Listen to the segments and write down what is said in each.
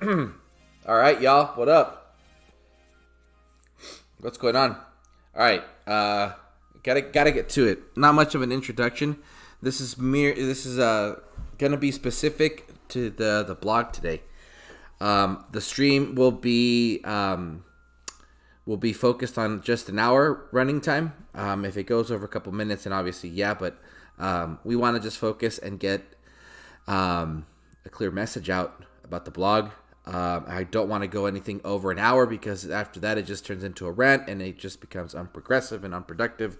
All right, y'all. What up? What's going on? All right. Gotta get to it. Not much of an introduction. This is gonna be specific to the blog today. The stream will be focused on just an hour running time. If it goes over a couple minutes, then obviously but we want to just focus and get a clear message out about the blog. I don't want to go anything over an hour because after that it just turns into a rant and it just becomes unprogressive and unproductive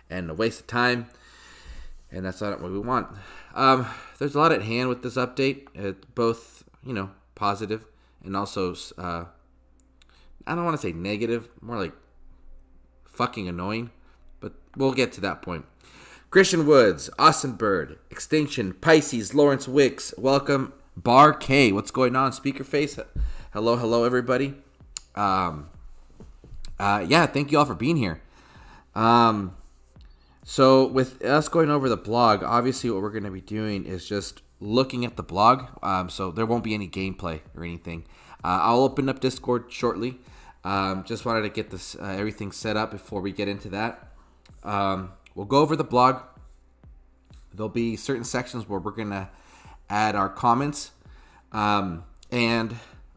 and a waste of time. And that's not what we want. There's a lot at hand with this update. Both, positive and also, I don't want to say negative, more like fucking annoying. But we'll get to that point. Christian Woods, Austin Bird, Extinction, Pisces, Lawrence Wicks, welcome. Bar K, what's going on? Speaker Face, hello everybody. Thank you all for being here. So with us going over the blog, obviously what we're going to be doing is just looking at the blog. So there won't be any gameplay or anything. I'll open up Discord shortly. Just wanted to get this everything set up before we get into that. We'll go over the blog. There'll be certain sections where we're going to add our comments. And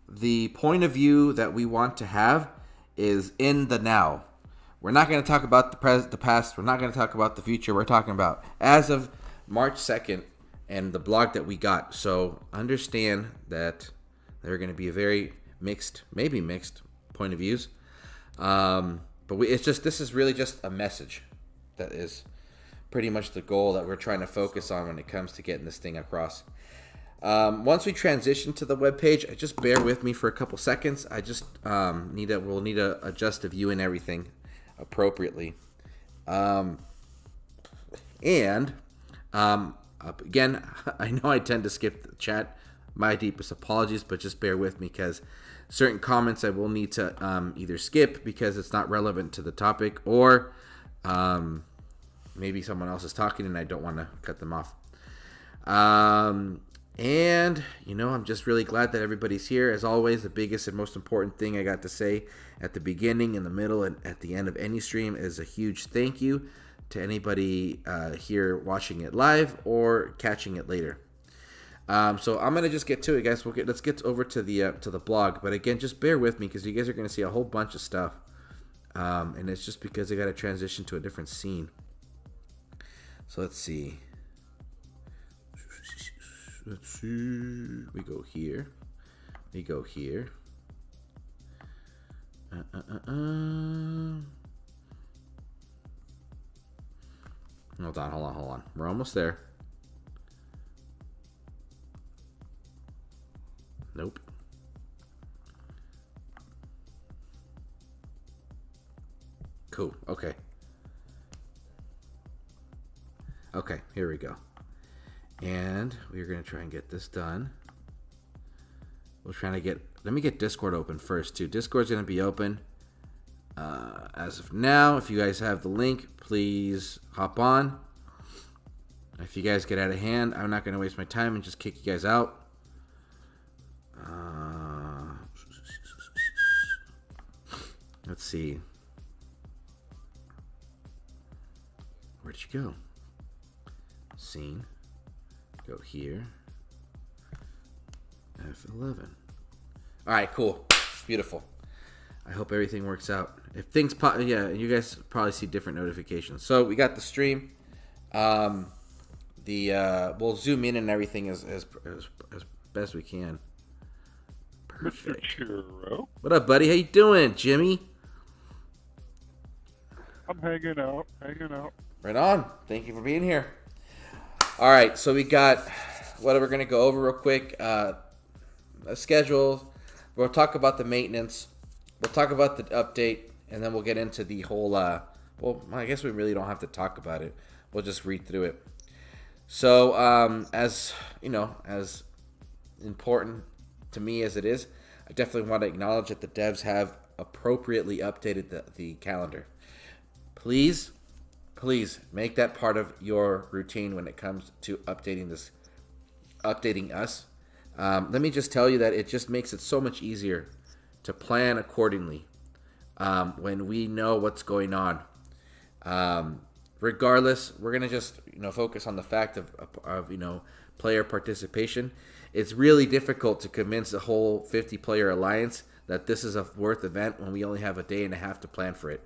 the point of view that we want to have is in the now. We're not going to talk about the past. We're not going to talk about the future. We're talking about as of March 2nd and the blog that we got. So understand that there are going to be a very maybe mixed point of views. This is really just a message that is pretty much the goal that we're trying to focus on when it comes to getting this thing across. Once we transition to the webpage, just bear with me for a couple seconds. I just we'll need to adjust the view and everything appropriately. Again, I know I tend to skip the chat. My deepest apologies, but just bear with me because certain comments I will need to either skip because it's not relevant to the topic, or maybe someone else is talking and I don't want to cut them off. And, I'm just really glad that everybody's here. As always, the biggest and most important thing I got to say at the beginning, in the middle, and at the end of any stream is a huge thank you to anybody here watching it live or catching it later. So I'm gonna just get to it, guys. Let's get over to the blog. But again, just bear with me because you guys are gonna see a whole bunch of stuff, and it's just because I got to transition to a different scene. So let's see. We go here. Hold on. We're almost there. Nope. Cool. Okay, here we go. And we're going to try and get this done. Let me get Discord open first, too. Discord's going to be open as of now. If you guys have the link, please hop on. If you guys get out of hand, I'm not going to waste my time and just kick you guys out. Let's see. Where'd you go? Scene. Go here. F11. All right, cool. Beautiful. I hope everything works out. If things pop, you guys probably see different notifications. So we got the stream. We'll zoom in and everything as best we can. Perfect. Mr. Churro. What up, buddy? How you doing, Jimmy? I'm hanging out. Right on. Thank you for being here. All right, so we got what we're going to go over real quick. A schedule. We'll talk about the maintenance. We'll talk about the update, and then we'll get into the whole, I guess we really don't have to talk about it. We'll just read through it. So, as important to me as it is, I definitely want to acknowledge that the devs have appropriately updated the calendar. Please make that part of your routine when it comes to updating us. Let me just tell you that it just makes it so much easier to plan accordingly when we know what's going on. Regardless, we're gonna just focus on the fact of player participation. It's really difficult to convince the whole 50-player alliance that this is a worth event when we only have a day and a half to plan for it,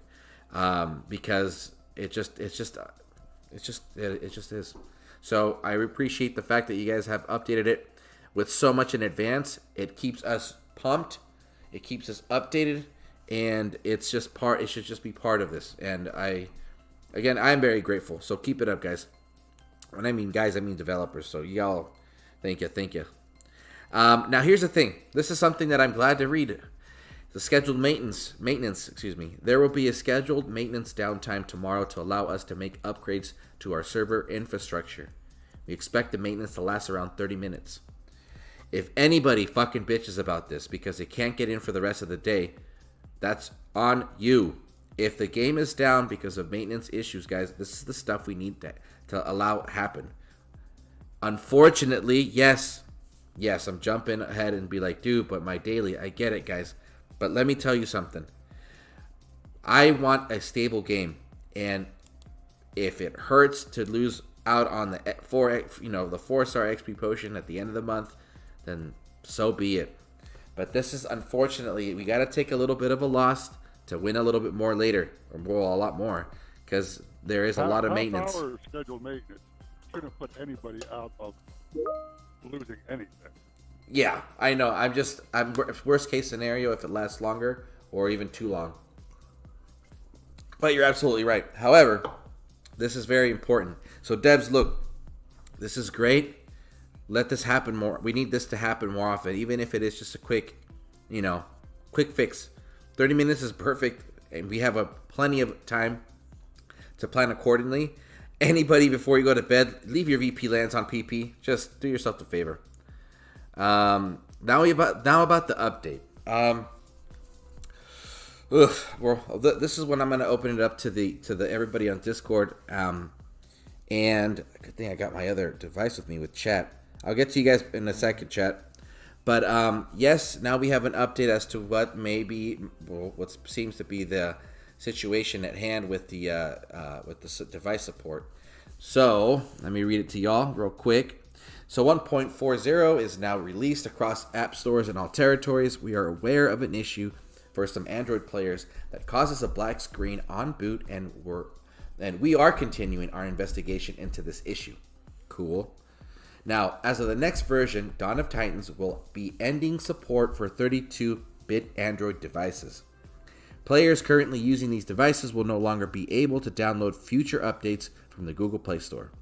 because it just is. So I appreciate the fact that you guys have updated it with so much in advance. It keeps us pumped, it keeps us updated, and it's just part. It should just be part of this. And I'm very grateful. So keep it up, guys. When I mean guys, I mean developers. So y'all, thank you. Now here's the thing. This is something that I'm glad to read. The scheduled maintenance. There will be a scheduled maintenance downtime tomorrow to allow us to make upgrades to our server infrastructure. We expect the maintenance to last around 30 minutes. If anybody fucking bitches about this because they can't get in for the rest of the day, that's on you. If the game is down because of maintenance issues, guys, this is the stuff we need to allow it happen. Unfortunately, yes, I'm jumping ahead and be like, dude, but my daily, I get it, guys. But let me tell you something. I want a stable game, and if it hurts to lose out on the 4-star XP potion at the end of the month, then so be it. But this is, unfortunately, we got to take a little bit of a loss to win a little bit more later, or a lot more, because there is a lot of maintenance. Half-hour scheduled maintenance shouldn't put anybody out of losing anything. Yeah, I know. I'm worst case scenario if it lasts longer or even too long. But you're absolutely right. However, this is very important. So devs, look, this is great. Let this happen more. We need this to happen more often, even if it is just a quick fix. 30 minutes is perfect, and we have plenty of time to plan accordingly. Anybody, before you go to bed, leave your VP lands on PP. Just do yourself a favor. Now about the update. This is when I'm going to open it up to the everybody on Discord. And good thing I got my other device with me with chat. I'll get to you guys in a second, chat. But yes, now we have an update as to what seems to be the situation at hand with the device support. So let me read it to y'all real quick. So 1.40 is now released across app stores in all territories. We are aware of an issue for some Android players that causes a black screen on boot, and we are continuing our investigation into this issue. Cool. Now, as of the next version, Dawn of Titans will be ending support for 32-bit Android devices. Players currently using these devices will no longer be able to download future updates from the Google Play Store.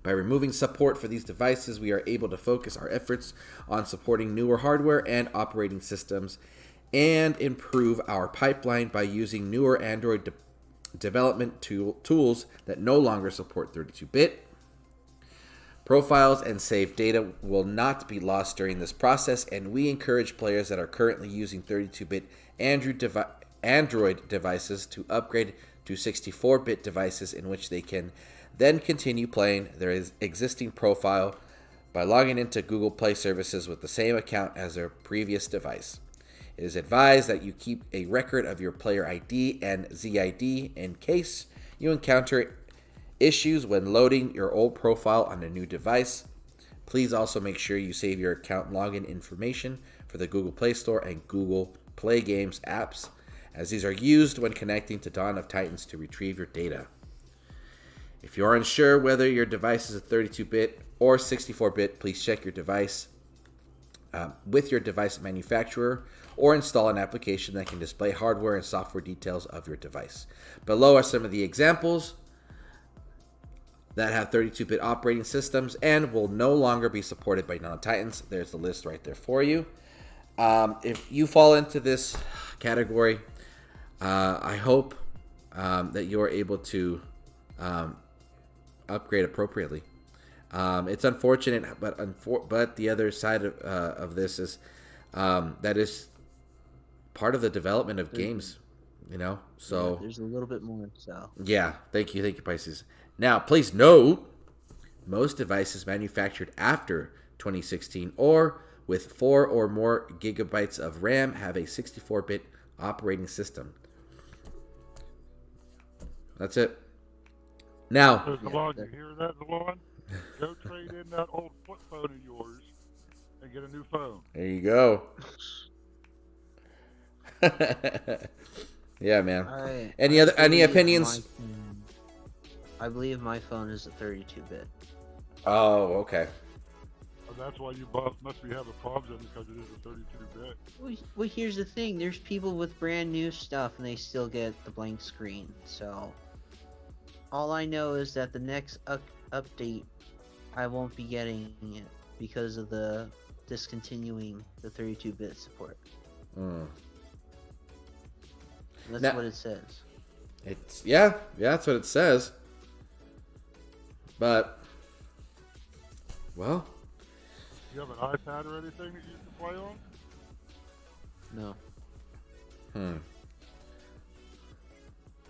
By removing support for these devices, we are able to focus our efforts on supporting newer hardware and operating systems and improve our pipeline by using newer Android development tools that no longer support 32-bit. Profiles and saved data will not be lost during this process, and we encourage players that are currently using 32-bit Android devices to upgrade to 64-bit devices in which they can then continue playing their existing profile by logging into Google Play services with the same account as their previous device. It is advised that you keep a record of your player ID and ZID in case you encounter issues when loading your old profile on a new device. Please also make sure you save your account login information for the Google Play Store and Google Play Games apps, as these are used when connecting to Dawn of Titans to retrieve your data. If you are unsure whether your device is a 32-bit or 64-bit, please check your device with your device manufacturer or install an application that can display hardware and software details of your device. Below are some of the examples that have 32-bit operating systems and will no longer be supported by Dawn of Titans. There's the list right there for you. If you fall into this category, I hope that you're able to upgrade appropriately. It's unfortunate, but the other side of this is that is part of the development of games, So yeah, there's a little bit more. So yeah, thank you, Pisces. Now, please note, most devices manufactured after 2016, or with 4 or more gigabytes of RAM, have a 64-bit operating system. That's it. Now, So, ZALON, you hear that, ZALON? Go trade in that old flip phone of yours and get a new phone. there you go. Yeah, man. Any opinions? I believe my phone is a 32-bit. Oh, okay. That's why you must be having problems with it, because it is a 32-bit. Well, here's the thing. There's people with brand new stuff and they still get the blank screen. So, all I know is that the next update, I won't be getting it because of the discontinuing the 32-bit support. That's what it says. Yeah, that's what it says. But, well, You have an iPad or anything that you can play on? No. We're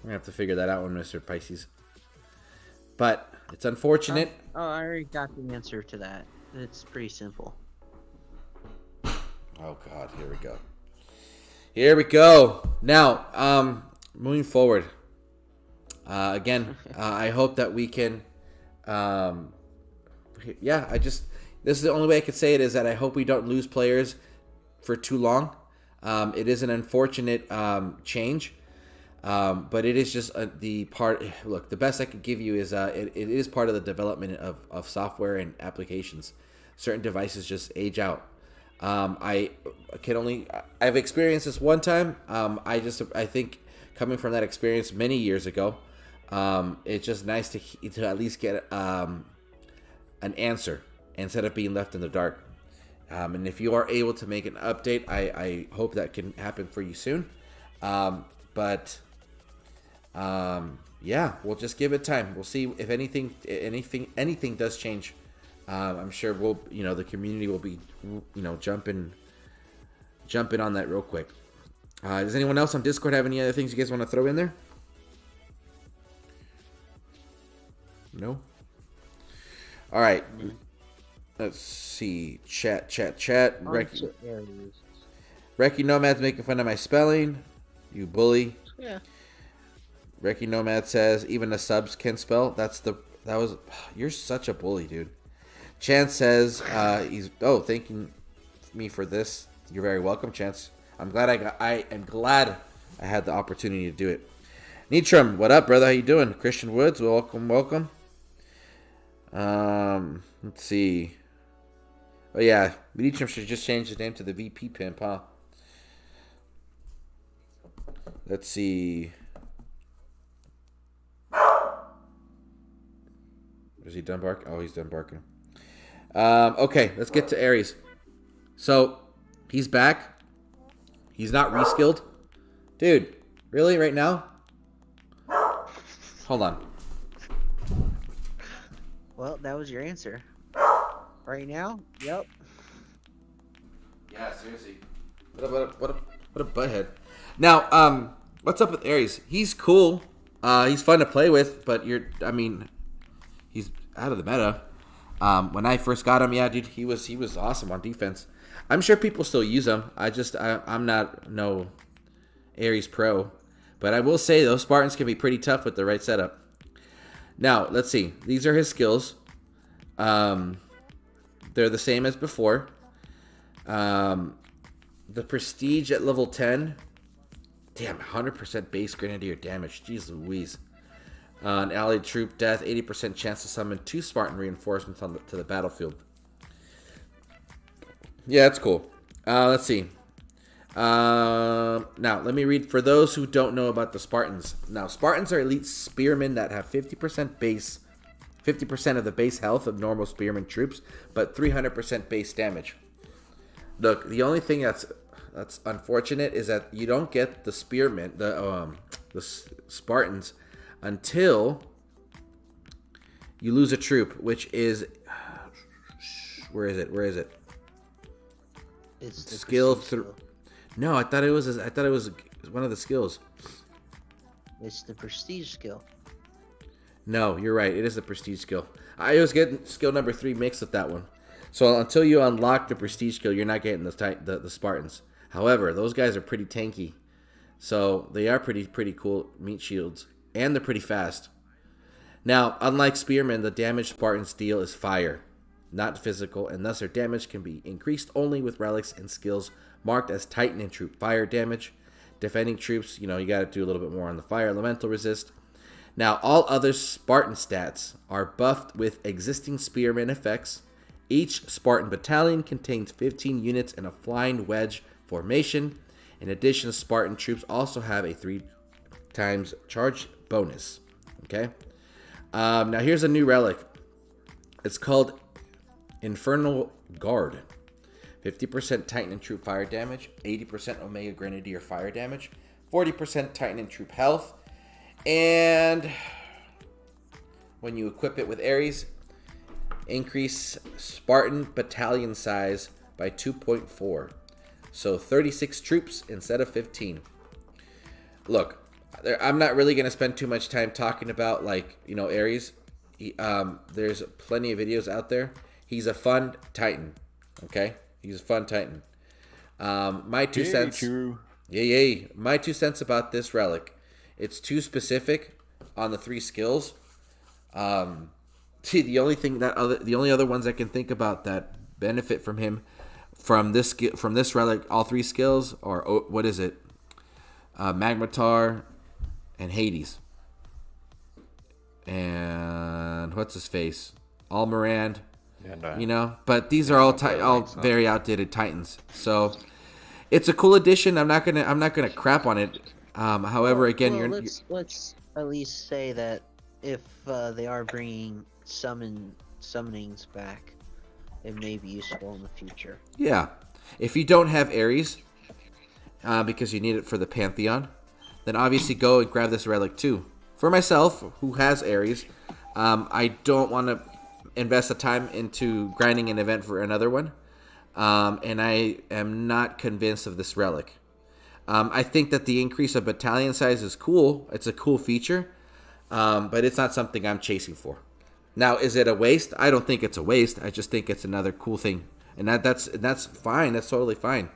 gonna have to figure that out one, Mr. Pisces. But it's unfortunate. Oh, I already got the answer to that. It's pretty simple. Oh God, here we go. Here we go. Now, moving forward. Again, I hope that we can. This is the only way I could say it, is that I hope we don't lose players for too long. It is an unfortunate change, but it is just the part. Look, the best I could give you is it is part of the development of software and applications. Certain devices just age out. I've experienced this one time. I think coming from that experience many years ago, it's just nice to at least get an answer instead of being left in the dark. And if you are able to make an update, I hope that can happen for you soon. Yeah, we'll just give it time. We'll see if anything does change. I'm sure the community will be, jumping on that real quick. Does anyone else on Discord have any other things you guys want to throw in there? No? All right. Let's see. Chat. Reki Nomad's making fun of my spelling. You bully. Yeah. Reki Nomad says even the subs can spell. You're such a bully, dude. Chance says he's thanking me for this. You're very welcome, Chance. I'm glad I am glad I had the opportunity to do it. Nitram, what up, brother? How you doing? Christian Woods, welcome. Let's see. Oh yeah, Nitram should just change his name to the VP pimp, huh? Let's see. Is he done barking? Oh, he's done barking. Okay, let's get to Aries. So, he's back. He's not reskilled. Dude, really? Right now? Hold on. Well, that was your answer. Right now? Yep. Yeah, seriously. What a butthead. Now, what's up with Aries? He's cool. He's fun to play with, but he's out of the meta. When I first got him, yeah, dude, he was awesome on defense. I'm sure people still use him. I'm not no Aries pro, but I will say those Spartans can be pretty tough with the right setup. Now, let's see. These are his skills. They're the same as before. The prestige at level 10. Damn, 100% base grenadier damage. Jeez Louise. An allied troop death, 80% chance to summon 2 Spartan reinforcements to the battlefield. Yeah, that's cool. Let's see. Now, let me read for those who don't know about the Spartans. Now, Spartans are elite spearmen that have 50% of the base health of normal spearmen troops, but 300% base damage. Look, the only thing that's unfortunate is that you don't get the spearmen, the Spartans, until you lose a troop, which is where is it? It's the skill 3. No, I thought it was one of the skills. It's the prestige skill. No, you're right. It is the prestige skill. I was getting skill number 3 mixed with that one. So until you unlock the prestige skill, you're not getting the Spartans. However, those guys are pretty tanky. So they are pretty cool meat shields. And they're pretty fast. Now, unlike spearmen, the damage Spartans deal is fire, not physical, and thus their damage can be increased only with relics and skills marked as Titan and troop fire damage. Defending troops, you got to do a little bit more on the fire elemental resist. Now, all other Spartan stats are buffed with existing spearman effects. Each Spartan battalion contains 15 units in a flying wedge formation. In addition, Spartan troops also have a 3 times charge bonus. Okay. Now here's a new relic. It's called Infernal Guard. 50% Titan and troop fire damage, 80% Omega Grenadier fire damage, 40% Titan and troop health, and when you equip it with Ares, increase Spartan battalion size by 2.4. So 36 troops instead of 15. Look, I'm not really going to spend too much time talking about, Ares. There's plenty of videos out there. He's a fun Titan. Okay? He's a fun Titan. My 2 cents. True. Yeah. My 2 cents about this relic. It's too specific on the 3 skills. The only other ones I can think about that benefit from him from this relic, all 3 skills are, what is it? Magmatar and Hades. And what's his face? Almorand. But these are all very outdated Titans. So it's a cool addition. I'm not gonna crap on it. However, again, let's at least say that if they are bringing summonings back, it may be useful in the future. Yeah, if you don't have Ares, because you need it for the Pantheon, then obviously go and grab this relic too. For myself, who has Ares, I don't want to invest the time into grinding an event for another one, and I am not convinced of this relic. I think that the increase of battalion size is cool. It's a cool feature, but it's not something I'm chasing for. Now, is it a waste? I don't think it's a waste. I just think it's another cool thing, and that's fine. That's totally fine.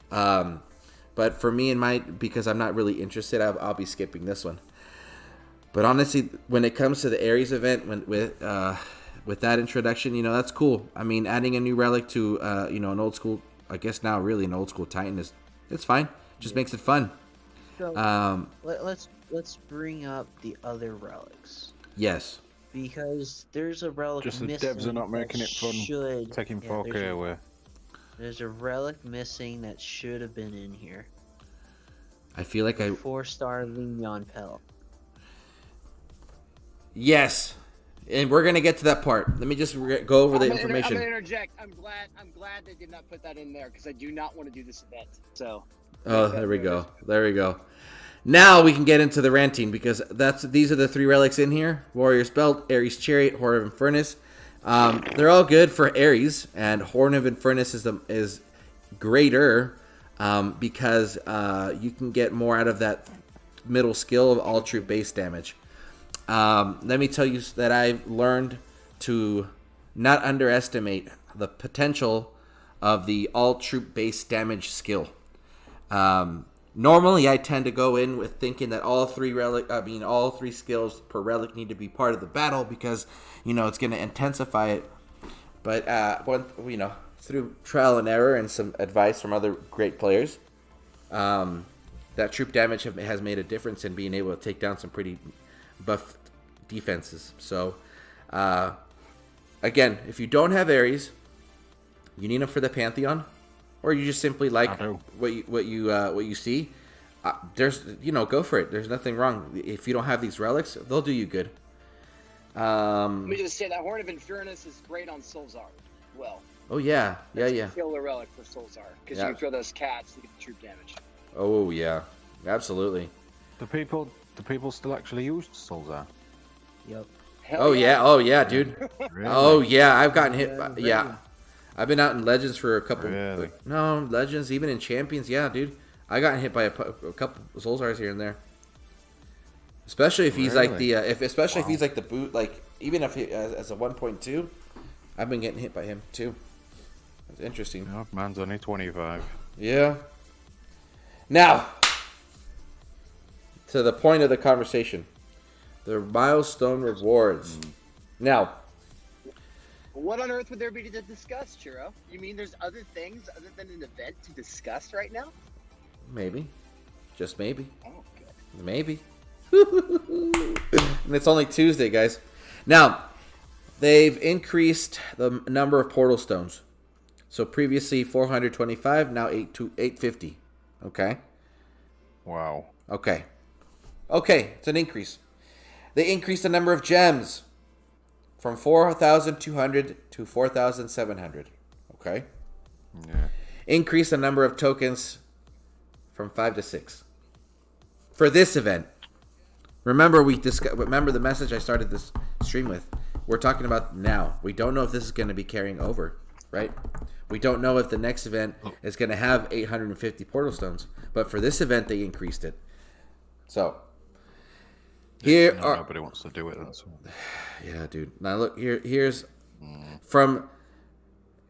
But for me because I'm not really interested, I'll be skipping this one. But honestly, when it comes to the Ares event, with that introduction, that's cool. I mean, adding a new relic to an old school, I guess now really an old school Titan it's fine. Just makes it fun. So let's bring up the other relics. Yes. Because there's a relic just missing. Just the devs are not making it fun. Taking 4K away. There's a relic missing that should have been in here. I feel like 4-star Lignon Pel. Yes. And we're gonna get to that part. Let me just go over the information. I'm gonna interject. I'm glad they did not put that in there because I do not want to do this event. So. Oh, there we go. There we go. Now we can get into the ranting because these are the 3 relics in here: Warrior's Belt, Ares Chariot, Horn of Infernus. They're all good for Ares, and Horn of Infernus is greater because you can get more out of that middle skill of all troop base damage. Let me tell you that I've learned to not underestimate the potential of the all troop base damage skill. Normally, I tend to go in with thinking that all 3 skills per relic need to be part of the battle because it's going to intensify it. But through trial and error and some advice from other great players, that troop damage has made a difference in being able to take down some pretty buff defenses. So again, if you don't have Ares, you need them for the Pantheon, or you just simply like what you see. There's go for it. There's nothing wrong. If you don't have these relics, they'll do you good. Let me just say that Horn of Infernus is great on Solzar. Well. Oh yeah. It's a killer relic for Solzar because you can throw those cats to get the troop damage. Oh yeah, absolutely. Do people still actually use Solzar? Yep. Oh yeah, dude. Really? Oh yeah, I've gotten hit. I've been out in Legends for a couple. Really? No, Legends, even in Champions, yeah, dude. I got hit by a couple Solzars here and there. Especially if he's like the, if he's like the boot, like even if he as a 1.2, I've been getting hit by him too. That's interesting. Oh, mine's only 25. Yeah. Now, to the point of the conversation, the milestone rewards. Now, What on earth would there be to discuss, Churro? You mean there's other things other than an event to discuss right now? maybe, just maybe, Oh, good. maybe. And it's only Tuesday, guys. Now, they've increased the number of portal stones. So previously 425, now 850. Okay. Wow. Okay. Okay, it's an increase. They increased the number of gems from 4,200 to 4,700. Okay. Yeah. Increase the number of tokens from 5 to 6. For this event. Remember the message I started this stream with. We're talking about now. We don't know if this is going to be carrying over, right? We don't know if the next event is going to have 850 portal stones, but for this event they increased it. So nobody wants to do it. That's all. Yeah, dude. Now look here's from.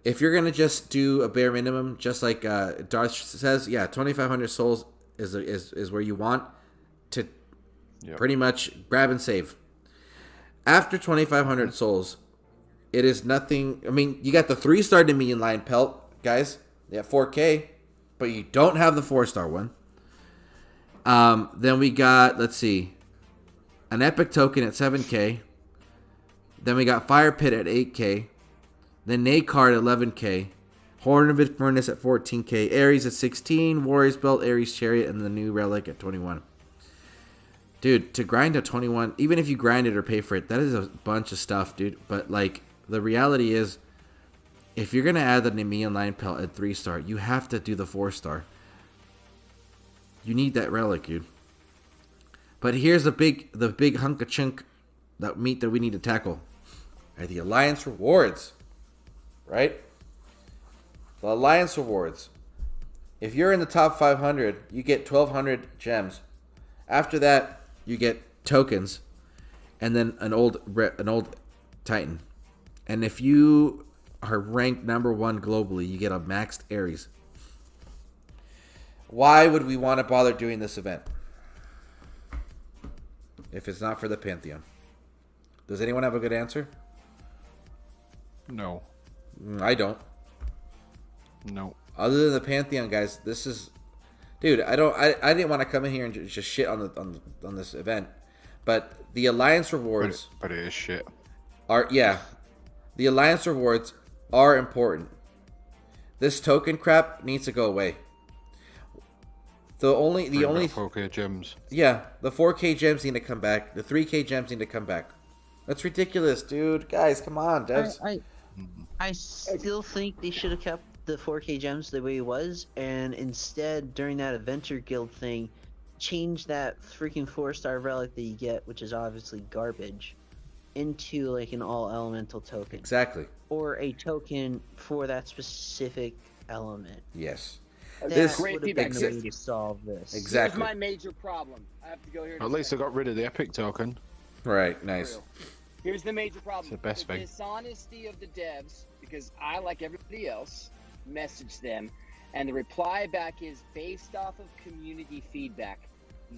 If you're gonna just do a bare minimum, just like Darth says, yeah, 2,500 souls is where you want to pretty much grab and save. After 2,500 souls, it is nothing. I mean, you got the 3-star Dominion Lion Pelt, guys. They have 4K, but you don't have the 4-star one. Then we got, let's see, an Epic Token at 7K. Then we got Fire Pit at 8K. Then Nacard at 11K. Horn of Furnace at 14K. Ares at 16. Warrior's Belt, Ares Chariot, and the new Relic at 21. Dude, to grind a 21, even if you grind it or pay for it, that is a bunch of stuff, dude. But, like, the reality is, if you're going to add the Nemean Lion Pelt at 3-star, you have to do the 4-star. You need that relic, dude. But here's the big hunk of chunk, that meat that we need to tackle. Are the Alliance rewards. Right? The Alliance rewards. If you're in the top 500, you get 1,200 gems. After that, you get tokens, and then an old Titan. And if you are ranked number 1 globally, you get a maxed Ares. Why would we want to bother doing this event if it's not for the Pantheon? Does anyone have a good answer? No. I don't. No. Other than the Pantheon, guys, this is, dude. I didn't want to come in here and just shit on this event, but the Alliance rewards, But it is shit. the Alliance rewards are important. This token crap needs to go away. The only 4K gems. the 4K gems need to come back. The 3K gems need to come back. That's ridiculous, dude. Guys, come on, devs. I still think they should have kept the 4K gems the way it was, and instead, during that Adventure Guild thing, change that freaking 4-star relic that you get, which is obviously garbage, into like an all-elemental token. Exactly. Or a token for that specific element. Yes. That Great would have been feedback. the way to solve this. Exactly. Here's my major problem. I have to go here. At least I got rid of the epic token. Right. Nice. Here's the major problem. It's the best thing. Dishonesty of the devs, because I, like everybody else, message them, and the reply back is based off of community feedback.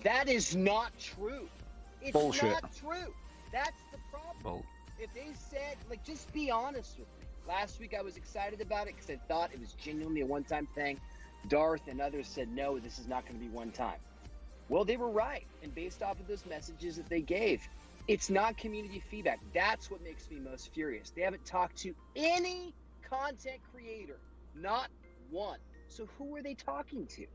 That is not true. It's Bullshit. not true. That's the problem. Well, If they said, like, just be honest with me. Last week I was excited about it because I thought it was genuinely a one-time thing. Darth and others said, no, this is not going to be one time. Well, they were right. And based off of those messages that they gave, it's not community feedback. That's what makes me most furious. They haven't talked to any content creator. Not one. So who are they talking to?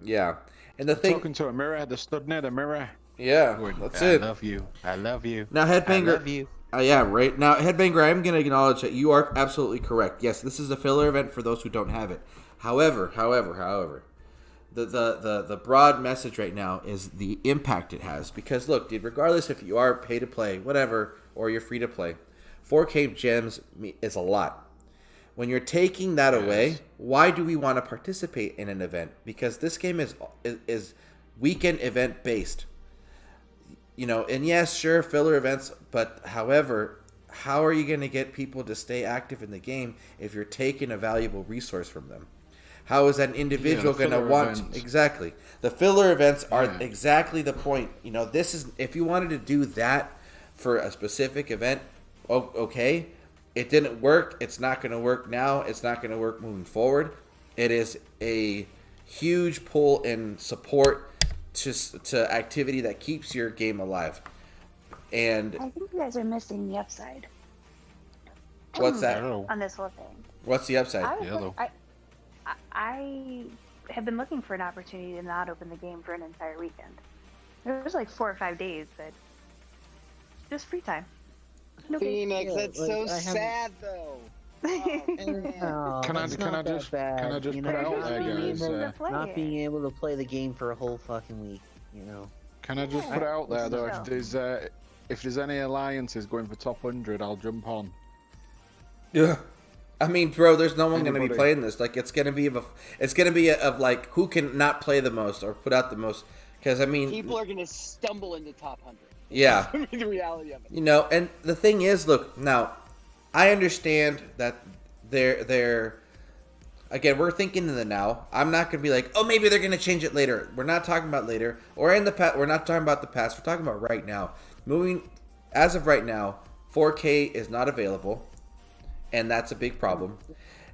Yeah. And the thing. talking to a mirror, they stood near the mirror. Yeah. Going, That's I it. love you. I love you. Now, Headbanger. I love you. Yeah, right. Now, Headbanger, I'm going to acknowledge that you are absolutely correct. Yes, this is a filler event for those who don't have it. However, the broad message right now is the impact it has. Because, look, dude, regardless if you are pay to play, whatever, or you're free to play, 4K gems is a lot. When you're taking that away, why do we want to participate in an event? Because this game is weekend event based. You know, and yes, sure, filler events, but however, how are you going to get people to stay active in the game if you're taking a valuable resource from them? How is an individual going to want events. exactly? The filler events are Yeah. exactly the point. You know, this is if you wanted to do that for a specific event, okay. It didn't work. It's not going to work now. It's not going to work moving forward. It is a huge pull and support to activity that keeps your game alive. And I think you guys are missing the upside what's that? on this whole thing. What's the upside? I have been looking for an opportunity to not open the game for an entire weekend. There was like 4 or 5 days, but just free time. No big- Phoenix, Yeah, that's like, so I haven't- sad though. No, Can I it's just not that bad, you put know, it out not there, being guys? able- to play not it. being able to play the game for a whole fucking week, you know. Can I just Yeah. put it out there though? So- If there's any alliances going for top 100, I'll jump on. Yeah. I mean, bro, there's no one going to be Anybody. playing this. Like, it's going to be of like who can not play the most or put out the most. Because I mean, People are gonna stumble into top 100. yeah. I mean, the reality of it. You know, and the thing is, look, now, I understand that they're again, we're thinking in the now. I'm not going to be like, oh, maybe they're going to change it later. We're not talking about later. Or in the past, we're not talking about the past. We're talking about right now. As of right now, 4K is not available, and that's a big problem.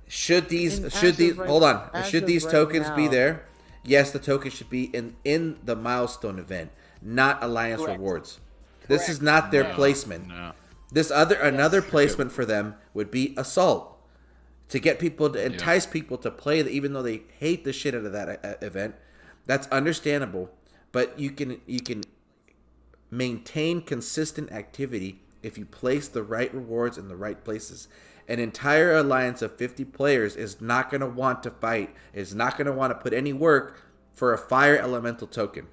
Should these And should as these of right- hold on? as Should of these right tokens be now- there? Yes, the tokens should be in the milestone event, not Alliance Correct. rewards. This is not their No, placement. No. Another placement for them would be Assault, to get people to entice people to play, even though they hate the shit out of that event. That's understandable, but you can maintain consistent activity if you place the right rewards in the right places. An entire alliance of 50 players is not going to want to fight, is not going to want to put any work for a fire elemental token.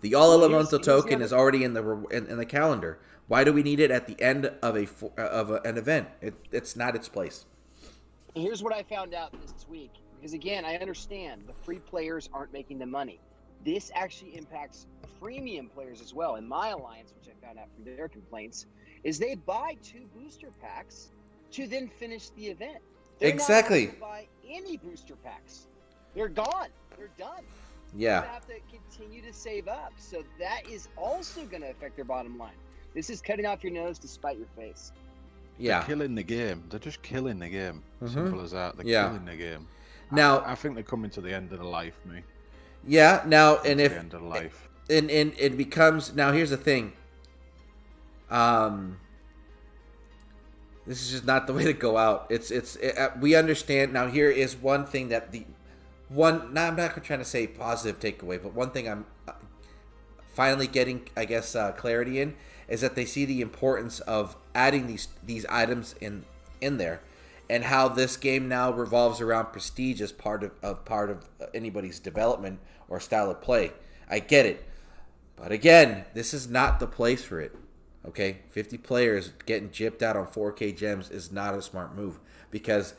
The all elemental here's the token other- is already in the calendar. Why do we need it at the end of an event? It's not its place. Here's what I found out this week. Because again, I understand the free players aren't making the money. This actually impacts freemium players as well. In my alliance, which I found out from their complaints, is they buy 2 booster packs to then finish the event. They're Exactly. not able to buy any booster packs. They're gone. They're done. Yeah. They have to continue to save up. So that is also going to affect their bottom line. This is cutting off your nose to spite your face. Yeah. They're killing the game. They're just killing the game. Mhm. Simple as that. They're Yeah. killing the game. Now, I think they're coming to the end of the life, me. yeah. Now, and The if end of the life. and it becomes now, here's the thing. This is just not the way to go out. We understand now. Here is one thing that I'm not trying to say positive takeaway, but one thing I'm finally getting, I guess, clarity in is that they see the importance of adding these items in there, and how this game now revolves around prestige as part of anybody's development or style of play. I get it, but again, this is not the place for it. Okay, 50 players getting gypped out on 4K gems is not a smart move, because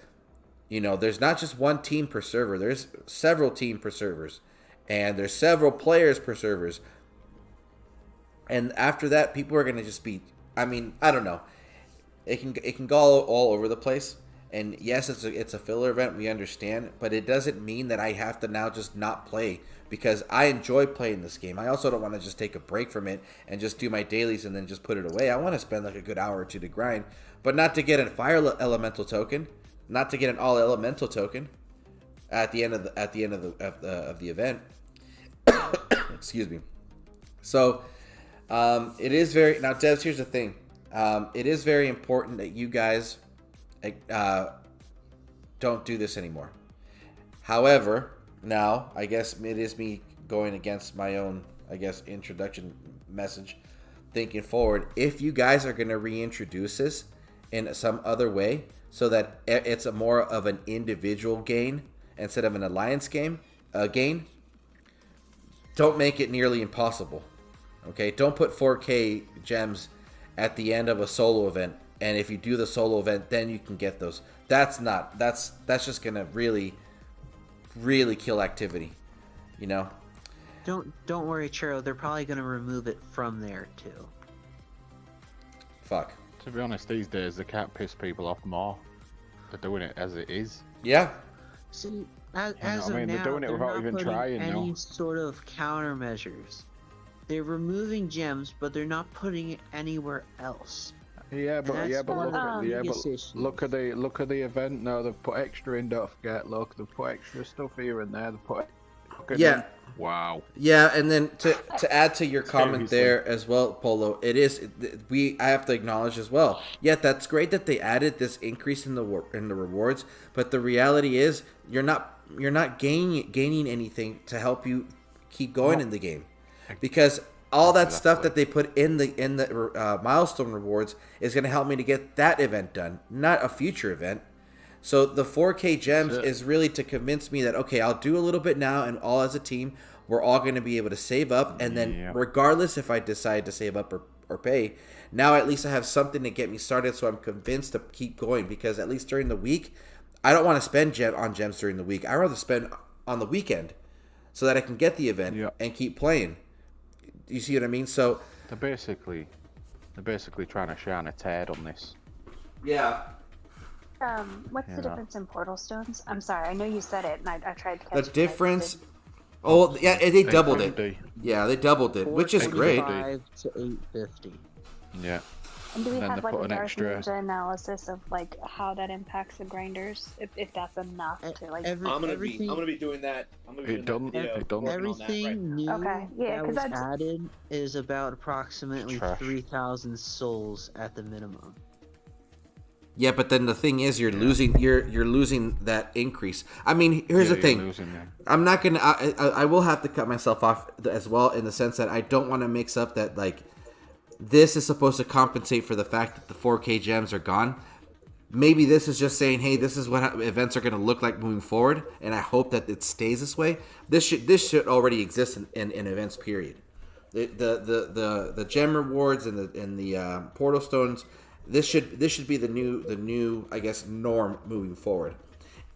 there's not just one team per server. There's several teams per servers, and there's several players per servers. And after that, people are gonna just be. I mean, I don't know. It can go all over the place. And yes, it's a filler event. We understand, but it doesn't mean that I have to now just not play, because I enjoy playing this game. I also don't want to just take a break from it and just do my dailies and then just put it away. I want to spend like a good hour or two to grind, but not to get a fire elemental token, not to get an all elemental token at the end of the event. Excuse me. So it is very now, devs. Here's the thing. It is very important that you guys don't do this anymore. However, now I guess it is me going against my own, I guess, introduction message, thinking forward. If you guys are going to reintroduce this in some other way, so that it's a more of an individual gain instead of an alliance gain, don't make it nearly impossible. Okay, don't put 4K gems at the end of a solo event, and if you do the solo event, then you can get those. That's just gonna really kill activity, Don't worry, Churro. They're probably gonna remove it from there too. Fuck. To be honest, these days they can't piss people off more. They're doing it as it is. Yeah. See, as You know of what I mean? now, They're doing it without not even putting trying any now. sort of countermeasures. They're removing gems, but they're not putting it anywhere else. Yeah, but That's one of the yeah, biggest but issues. look at the event now. They've put extra in. Don't forget. Look, they've put extra stuff here and there. They've put. Yeah. Wow. Yeah, and then to add to your comment Seriously. there as well, Polo, I have to acknowledge as well. Yeah, that's great that they added this increase in the rewards, but the reality is you're not gaining anything to help you keep going in the game, because all that stuff that they put in the milestone rewards is going to help me to get that event done, not a future event. So the 4K gems is really to convince me that, okay, I'll do a little bit now, and all as a team, we're all going to be able to save up, and then regardless if I decide to save up or pay, now at least I have something to get me started, so I'm convinced to keep going, because at least during the week, I don't want to spend on gems during the week. I'd rather spend on the weekend so that I can get the event and keep playing. You see what I mean? So they're basically trying to shine a tad on this. Yeah. What's the difference in portal stones? I'm sorry, I know you said it, and I tried to catch The it. difference. Oh yeah, they doubled it. 850. Yeah, they doubled it, which is great. 425 to 850. Yeah. And do we then have they like put a an Dark extra- Ninja analysis of like how that impacts the grinders? If that's enough to like. I'm gonna everything, be doing that. I'm gonna be It doing done- that video. it done. Working on that right everything now. new Okay, yeah, that 'cause was that's- added is about approximately Trash. 3,000 souls at the minimum. Yeah, but then the thing is, you're losing that increase. I mean, here's the you're thing. losing them. I'm not gonna. I will have to cut myself off as well, in the sense that I don't want to mix up that like this is supposed to compensate for the fact that the 4K gems are gone. Maybe this is just saying, hey, this is what events are going to look like moving forward, and I hope that it stays this way. This should already exist in events. Period. The gem rewards and the portal stones. This should be the new I guess norm moving forward.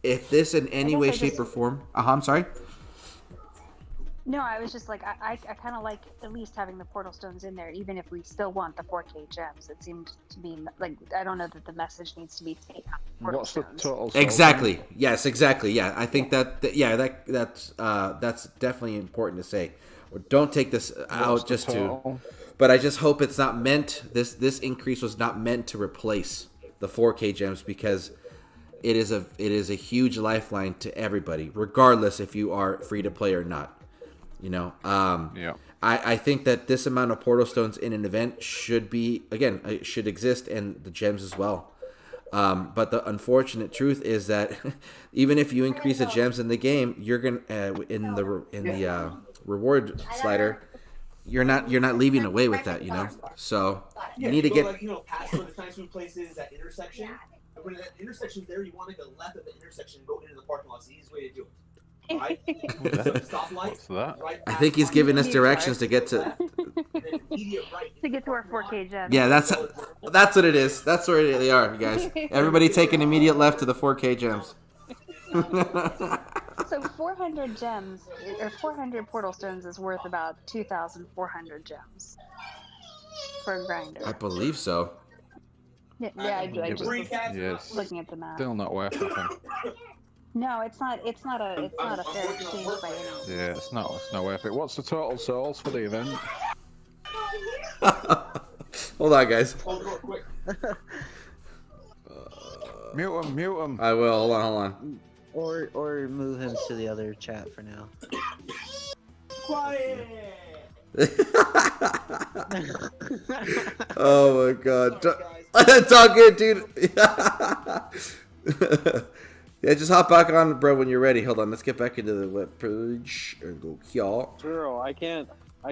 If this in any way, shape, or form, I'm sorry. No, I was just like, I kind of like at least having the portal stones in there, even if we still want the 4K gems. It seemed to be like, I don't know that the message needs to be taken out the portal What's the stones. total? Exactly. Yes. Exactly. Yeah. I think that's definitely important to say. Don't take this out just to. But I just hope it's not meant. This increase was not meant to replace the 4K gems, because it is a huge lifeline to everybody, regardless if you are free to play or not. You know. I think that this amount of portal stones in an event should be, again, it should exist, and the gems as well. But the unfortunate truth is that even if you increase the gems in the game, you're gonna in the reward slider, you're not leaving away with that, you know. So you need to get past one of the Chinese food places, that intersection. And when that intersection's there, you want to go left at the intersection and go into the parking lot. It's the easiest way to do it. Right? What's that? I think he's giving us directions to get to. To get to our 4K gems. Yeah, that's what it is. That's where they are, you guys. Everybody take an immediate left to the 4K gems. So 400 gems, or 400 portal stones is worth about 2,400 gems for a grinder. I believe so. Yeah, I just was Yes. looking at the math. Still not worth nothing. No, it's not a fair exchange by any means. Yeah, it's not worth it. What's the total souls for the event? Hold on, guys. Mute him. I will. Hold on. Or move him to the other chat for now. Quiet. Oh my god. It's all good, dude. Yeah, just hop back on, bro, when you're ready. Hold on, let's get back into the web page and go here. Churro, I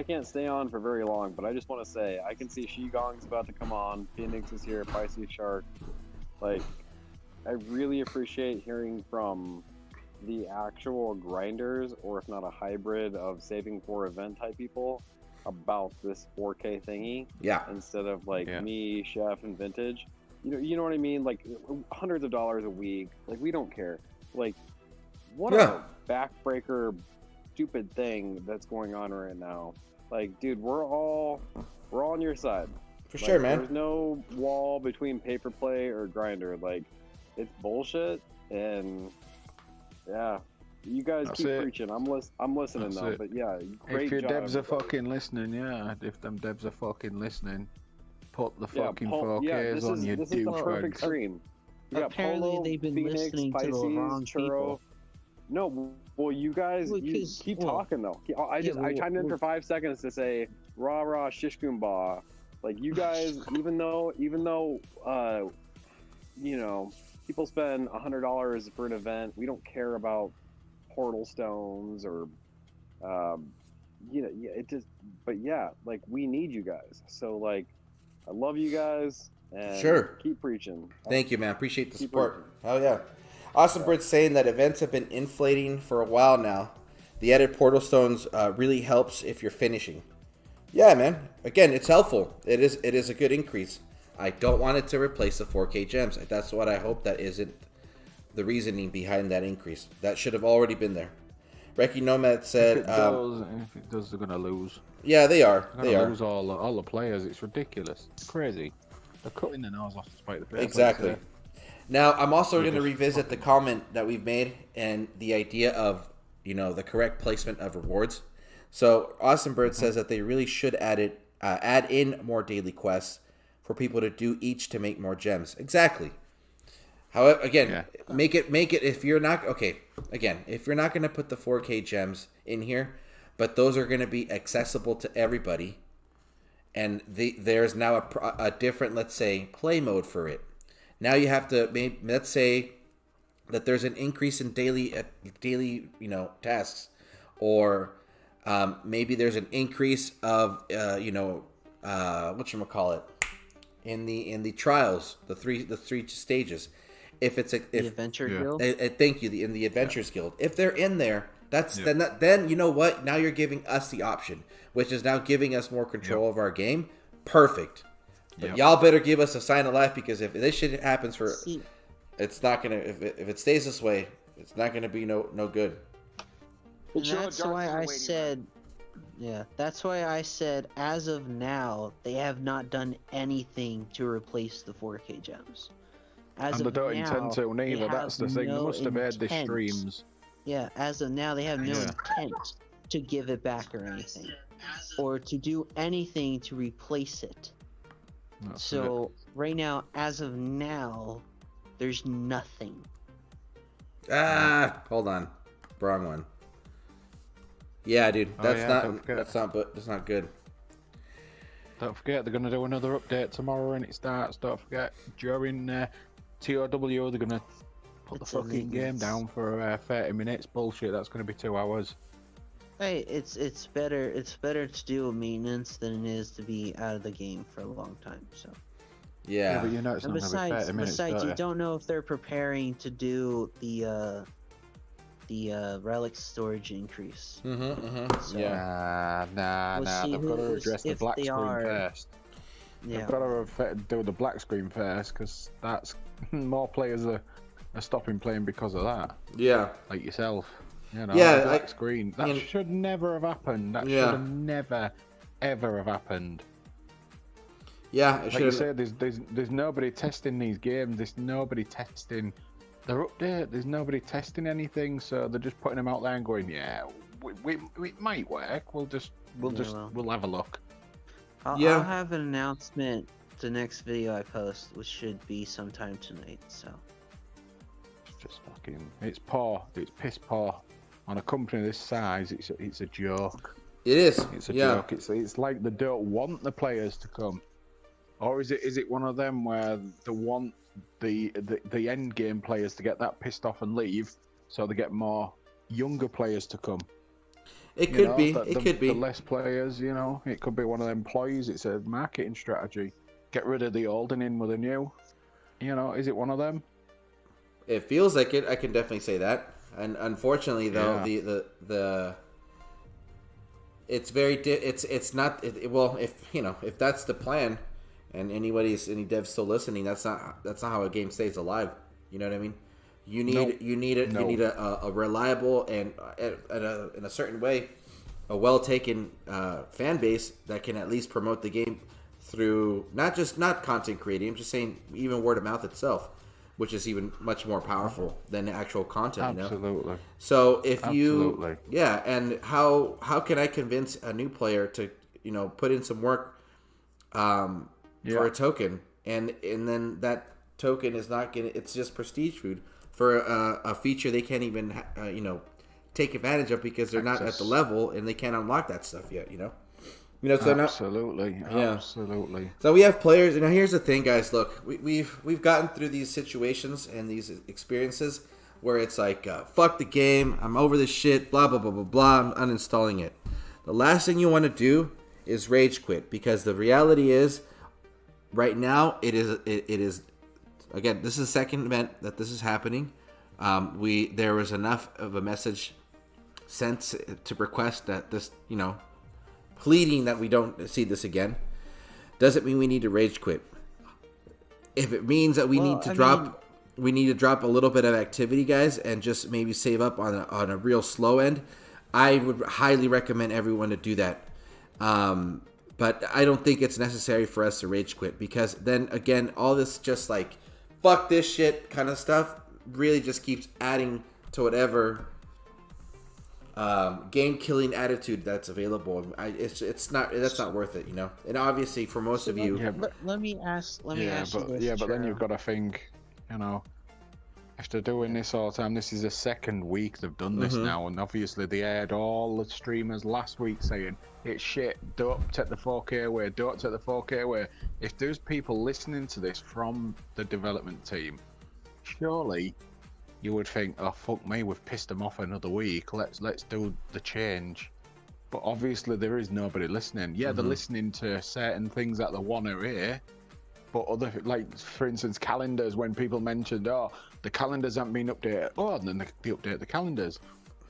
can't stay on for very long, but I just want to say I can see Shigong's about to come on. Phoenix is here. Pisces Shark. Like, I really appreciate hearing from the actual grinders, or if not a hybrid of saving for event type people, about this 4K thingy. Yeah. Instead of like me, Chef, and Vintage. You know what I mean? Like hundreds of dollars a week. Like, we don't care. Like, what a backbreaker, stupid thing that's going on right now. Like, dude, we're all on your side. For sure, man. There's no wall between pay for play or grinder. Like, it's bullshit. And yeah, you guys That's keep it. preaching. I'm listening That's though. it. But yeah, great If your job. devs are fucking listening, yeah. If them devs are fucking listening, put the fucking 4Ks on your this is the perfect douchebags. stream. You got Apparently Polo, they've been Phoenix, listening to the Pisces, wrong Churro. people. No, well, you guys, Well, you 'cause- keep well, talking though. I chimed in for 5 seconds to say rah rah shishkumba. Like, you guys, even though you know, people spend $100 for an event, we don't care about portal stones or it just. But yeah, like, we need you guys. So like, I love you guys. And Sure. keep preaching. Thank you, man. Appreciate the Keep support. Oh yeah. Awesome Bird's saying that events have been inflating for a while now. The added portal stones really helps if you're finishing. Yeah, man. Again, it's helpful. It is a good increase. I don't want it to replace the 4K gems. That's what I hope. That isn't the reasoning behind that increase. That should have already been there. Recky Nomad said, If it does, they're gonna lose. yeah, they are. They're They gonna are. lose all the players. It's ridiculous. It's crazy. They're cutting their nose off to spite the fair. Exactly. Now, I'm also You're going to just revisit the comment that we've made and the idea of, the correct placement of rewards. So, Awesome Bird says that they really should add in more daily quests for people to do each to make more gems. Exactly. However, again, make it if you're not if you're not going to put the 4K gems in here, but those are going to be accessible to everybody, and there's now a different, let's say, play mode for it. Now you have to let's say that there's an increase in daily tasks, or maybe there's an increase of whatchamacallit in the trials, the three stages. If it's the Adventure Guild. Thank you, in the Adventures Guild. If they're in there, then you know what? Now you're giving us the option, which is now giving us more control of our game. Perfect. But y'all better give us a sign of life, because if this shit happens it's not gonna. If it stays this way, it's not gonna be no good. And that's why I said, that's why I said, as of now, they have not done anything to replace the 4K gems. And they don't intend to neither. That's the thing. They must have aired the streams. Yeah, as of now, they have no intent to give it back or anything, or to do anything to replace it. So right now, as of now, there's nothing. Hold on, wrong one. Yeah, dude, that's not good. Don't forget, they're gonna do another update tomorrow, and it starts. Don't forget, during TOW, they're gonna put the fucking game down for 30 minutes. Bullshit. That's gonna be 2 hours. Hey, it's better to do a maintenance than it is to be out of the game for a long time. So. Yeah, but it's not gonna be 30 minutes. Besides, you don't know if they're preparing to do the relic storage increase. So Nah. They've got to address the black screen first. They've got to do the black screen first, because that's more players are stopping playing because of that. Yeah, like yourself. The black screen. That should never have happened. That should have never, ever have happened. Yeah, like you said, there's nobody testing these games. There's nobody testing their update. There's nobody testing anything. So they're just putting them out there and going, it might work. We'll have a look. I'll have an announcement the next video I post, which should be sometime tonight. So it's just fucking. It's poor. It's piss poor. On a company this size, it's a joke. It is. It's a joke. It's like they don't want the players to come, or is it one of them where they want the end game players to get that pissed off and leave, so they get more younger players to come? It could be. The less players, it could be one of them employees. It's a marketing strategy. Get rid of the old and in with the new. Is it one of them? It feels like it. I can definitely say that. And unfortunately, though, the it's very it's not if that's the plan, and any devs still listening, that's not how a game stays alive. You know what I mean? You need a reliable and in a certain way a well taken fan base that can at least promote the game through not content creating. I'm just saying even word of mouth itself, which is even much more powerful than the actual content. Absolutely. So if and how can I convince a new player to put in some work for a token, and then that token is not gonna. It's just prestige food for a feature they can't even take advantage of because they're not at the level and they can't unlock that stuff yet. So absolutely. So we have players. Here's the thing, guys. Look, we've gotten through these situations and these experiences where it's like, fuck the game. I'm over this shit. Blah blah blah blah blah. I'm uninstalling it. The last thing you want to do is rage quit, because the reality is, right now it is. Again, this is the second event that this is happening. There was enough of a message sent to request that this, pleading that we don't see this again. Doesn't mean we need to rage quit. If it means that we need to drop a little bit of activity, guys, and just maybe save up on a real slow end, I would highly recommend everyone to do that. But I don't think it's necessary for us to rage quit, because then again, all this just like fuck this shit kind of stuff really just keeps adding to whatever game killing attitude that's available. That's not worth it, And obviously for most of you, let me ask you this. But then you've got to think, after doing this all the time, this is the second week they've done this now, and obviously they aired all the streamers last week saying it's shit, don't take the 4K away, don't take the 4K away. If there's people listening to this from the development team, surely you would think, oh fuck me, we've pissed them off another week, let's do the change. But obviously there is nobody listening. They're listening to certain things that they want to hear, but other, like for instance calendars, when people mentioned, the calendars haven't been updated, and then they update the calendars.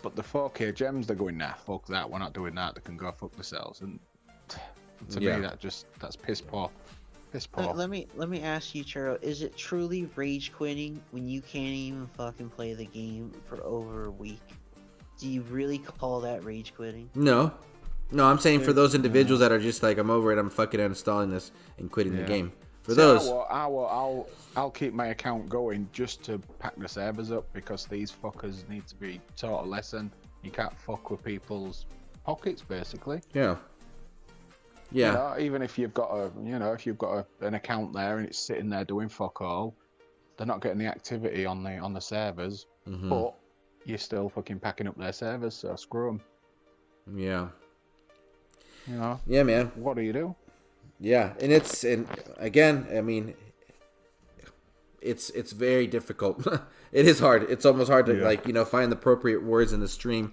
But the 4K gems, they're going, nah, fuck that, we're not doing that, they can go fuck themselves. And to me, that's piss poor. Let me ask you, Churro, is it truly rage quitting when you can't even fucking play the game for over a week? Do you really call that rage quitting? No, I'm saying for those individuals that are just like, I'm over it, I'm fucking uninstalling this and quitting the game. For those, I'll keep my account going just to pack the servers up, because these fuckers need to be taught a lesson. You can't fuck with people's pockets, basically. Yeah. Even if you've got an account there and it's sitting there doing fuck all, they're not getting the activity on the servers, but you're still fucking packing up their servers, so screw them. Yeah. Yeah, man. What do you do? Yeah, and again, I mean, it's very difficult. It is hard. It's almost hard to find the appropriate words in the stream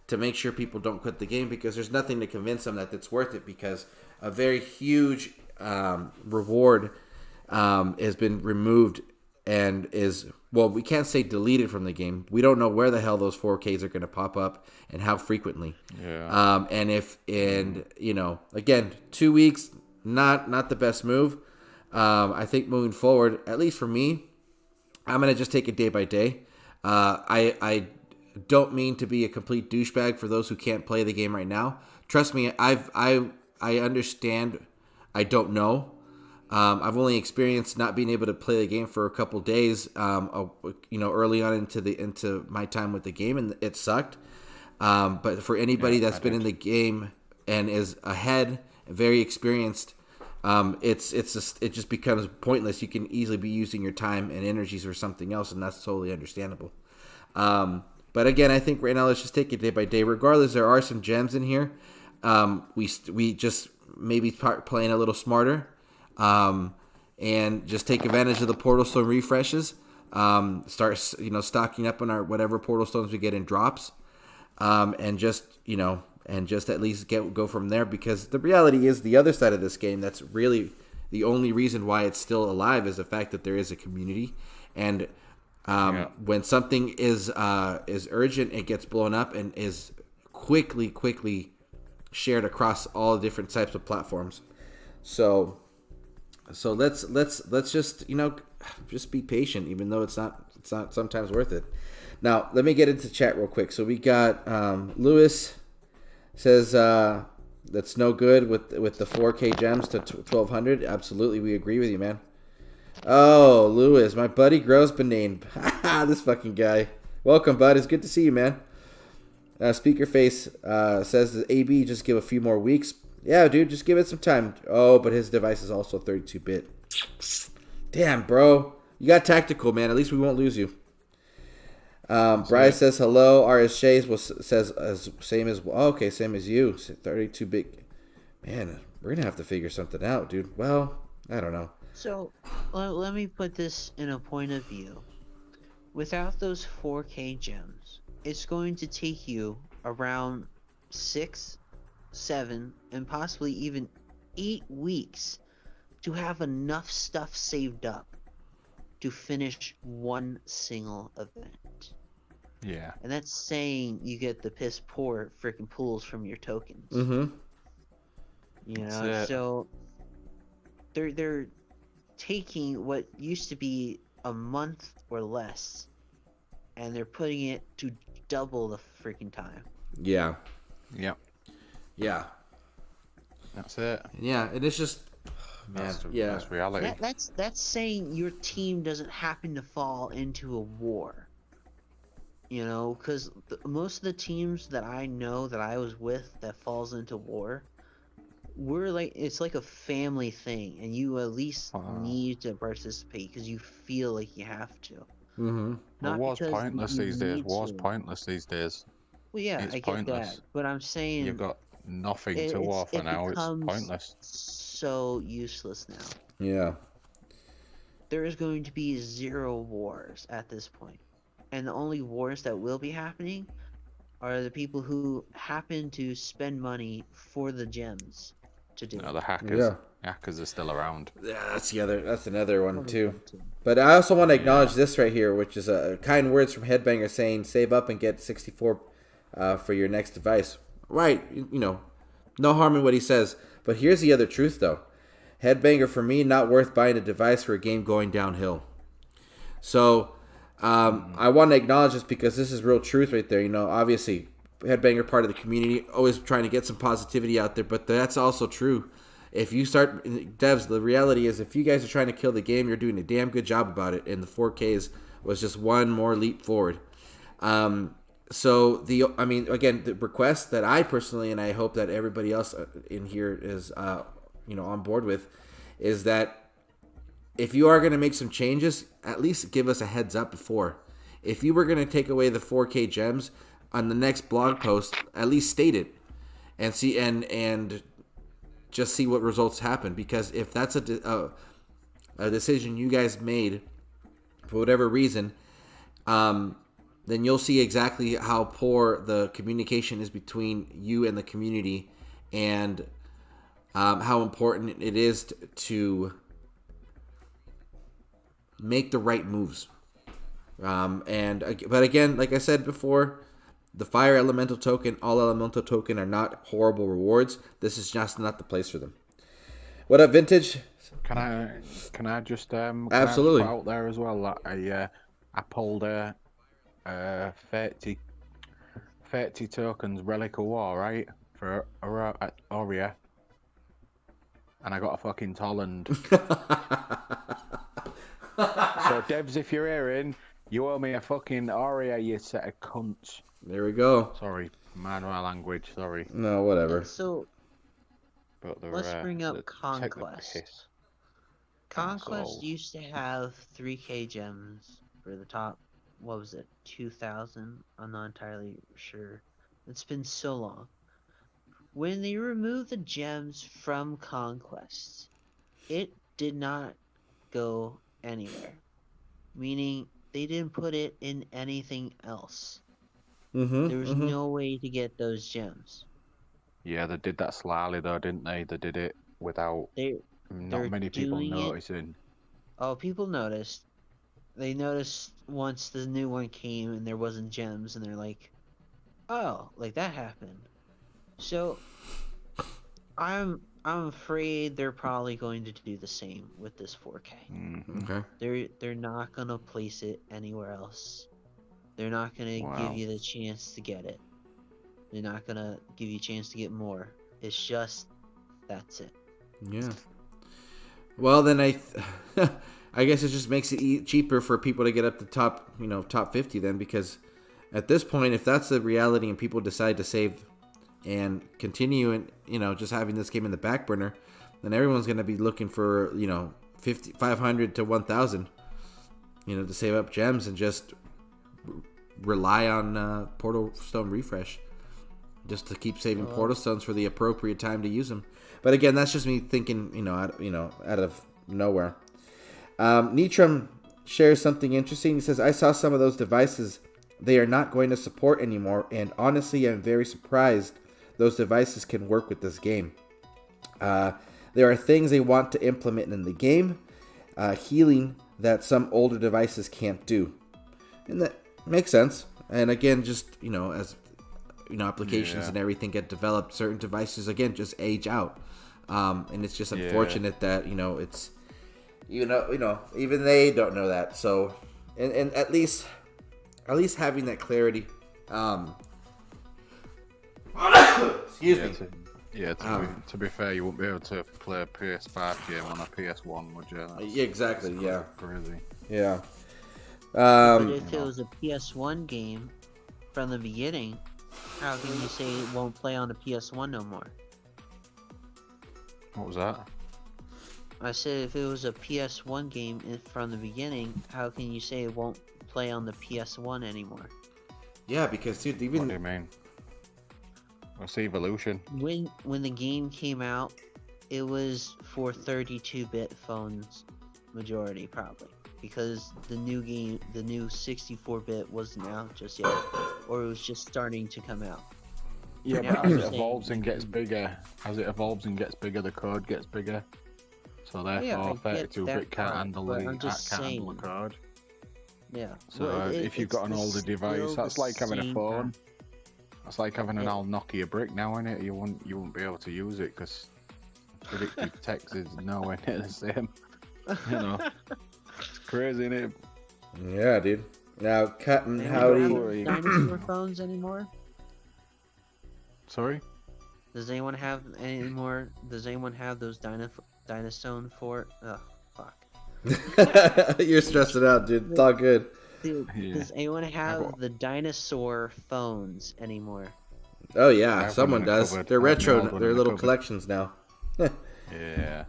to make sure people don't quit the game, because there's nothing to convince them that it's worth it, because a very huge reward has been removed and we can't say deleted from the game. We don't know where the hell those 4Ks are going to pop up and how frequently. Yeah. Again, 2 weeks, not the best move. I think moving forward, at least for me, I'm going to just take it day by day. I don't mean to be a complete douchebag for those who can't play the game right now. Trust me, I understand. I don't know. I've only experienced not being able to play the game for a couple days. Early on into my time with the game, and it sucked. But for anybody that's been in the game and is ahead, very experienced, it just becomes pointless. You can easily be using your time and energies for something else, and that's totally understandable. But again, I think right now let's just take it day by day. Regardless, there are some gems in here. We just maybe playing a little smarter, and just take advantage of the portal stone refreshes. Start stocking up on our whatever portal stones we get in drops, and just at least go from there. Because the reality is, the other side of this game, that's really the only reason why it's still alive, is the fact that there is a community. And when something is urgent, it gets blown up and is quickly shared across all different types of platforms. So let's just just be patient, even though it's not sometimes worth it. Now let me get into chat real quick. So we got Lewis says That's no good with the 4K gems to 1200. Absolutely, we agree with you, man. Oh, Lewis, my buddy Grosbenane. This fucking guy. Welcome, bud. It's good to see you, man. Speakerface says that AB just give a few more weeks. Yeah, dude, just give it some time. Oh, but his device is also 32-bit. Damn, bro. You got tactical, man. At least we won't lose you. Bryce says hello. RSJ says same as okay, same as you. 32-bit. Man, we're gonna have to figure something out, dude. Well, I don't know. So, let me put this in a point of view. Without those 4K gems, it's going to take you around 6, 7, and possibly even 8 weeks to have enough stuff saved up to finish one single event. Yeah. And that's saying you get the piss poor freaking pools from your tokens. Mm-hmm. You know, so they're taking what used to be a month or less, and they're putting it to double the freaking time. Yeah. Yep. Yeah. That's it. Yeah, and it's just, man. That's reality. That's saying your team doesn't happen to fall into a war. You know, because most of the teams that I know that I was with that falls into war, we're like, it's like a family thing, and you at least need to participate because you feel like you have to. Mm-hmm. Well, war's pointless these days. War's pointless these days. Well, yeah, it's I get pointless. that, but I'm saying You've got nothing to war for now. It's pointless. So useless now. Yeah. There is going to be 0 wars at this point. And the only wars that will be happening are the people who happen to spend money for the gems to do. The hackers. Yeah. Hackers are still around. Yeah, that's another one too. But I also want to acknowledge this right here, which is kind words from Headbanger saying, "Save up and get 64 for your next device." Right, you know, no harm in what he says. But here's the other truth, though. Headbanger, for me, not worth buying a device for a game going downhill. So I want to acknowledge this because this is real truth right there. You know, obviously, Headbanger part of the community, always trying to get some positivity out there, but that's also true. If you start, devs, the reality is if you guys are trying to kill the game, you're doing a damn good job about it, and the 4Ks was just one more leap forward. So, again, the request that I personally, and I hope that everybody else in here is, on board with, is that if you are going to make some changes, at least give us a heads up before. If you were going to take away the 4K gems on the next blog post, at least state it and see and just see what results happen. Because if that's a decision you guys made for whatever reason, then you'll see exactly how poor the communication is between you and the community, and how important it is to make the right moves. But again, like I said before, the Fire Elemental Token, All Elemental Token are not horrible rewards. This is just not the place for them. What up, Vintage? Can I just absolutely put out there as well that I pulled 30 tokens Relic of War, right, for Aurea, and I got a fucking Tolland. So devs, if you're hearing, you owe me a fucking Aurea, you set of cunts. There we go. Sorry, mind my language. Sorry. No, whatever. So let's bring up Conquest. Conquest used to have 3K gems for the top. What was it? 2,000? I'm not entirely sure. It's been so long. When they removed the gems from Conquest, it did not go anywhere. Meaning they didn't put it in anything else. There was no way to get those gems. Yeah, they did that slyly though, didn't they? They did it without not many people noticing. Oh, people noticed. They noticed once the new one came and there wasn't gems, and they're like, "Oh, like that happened." So, I'm afraid they're probably going to do the same with this 4K. Okay. They're not gonna place it anywhere else. They're not gonna give you the chance to get it. They're not gonna give you a chance to get more. It's just that's it. Yeah. Well, then I guess it just makes it cheaper for people to get up to top 50 then, because at this point, if that's the reality and people decide to save and continue and, just having this game in the back burner, then everyone's going to be looking for, 500 to 1,000, to save up gems and just rely on Portal Stone refresh just to keep saving Portal Stones for the appropriate time to use them. But again, that's just me thinking, out of nowhere. Nitram shares something interesting. He says, I saw some of those devices they are not going to support anymore, and honestly, I'm very surprised those devices can work with this game. There are things they want to implement in the game, healing that some older devices can't do. And that makes sense. And again, just, as applications and everything get developed, certain devices, again, just age out. And it's just unfortunate that, it's, even they don't know that. So, and at least having that clarity. Excuse me. To be fair, you won't be able to play a PS5 game on a PS1, would you? Yeah, exactly. Yeah. Crazy. Yeah. But if it was a PS1 game from the beginning, how can you say it won't play on the PS1 no more? What was that? I said if it was a PS1 game from the beginning, how can you say it won't play on the PS1 anymore? Yeah, because dude, even what do you mean? What's evolution? When the game came out, it was for 32-bit phones, majority probably, because the new 64-bit wasn't out just yet, or it was just starting to come out. Yeah, but as it evolves and gets bigger, the code gets bigger. So therefore, 32-bit can't handle the code. Yeah. So if you've got an older device, that's like having a phone. That's like having an old Nokia brick now, innit? You won't be able to use it because predictive text is nowhere near the same. It's crazy, innit? Yeah, dude. Now, Captain Howdy. Dinosaur phones anymore? Sorry? Does anyone have any more? Does anyone have those Dinosaur for? Oh, fuck. You're stressing out, dude. It's all good. Dude, does anyone have the dinosaur phones anymore? Oh yeah, someone does. They're retro. They're little collections now. Yeah.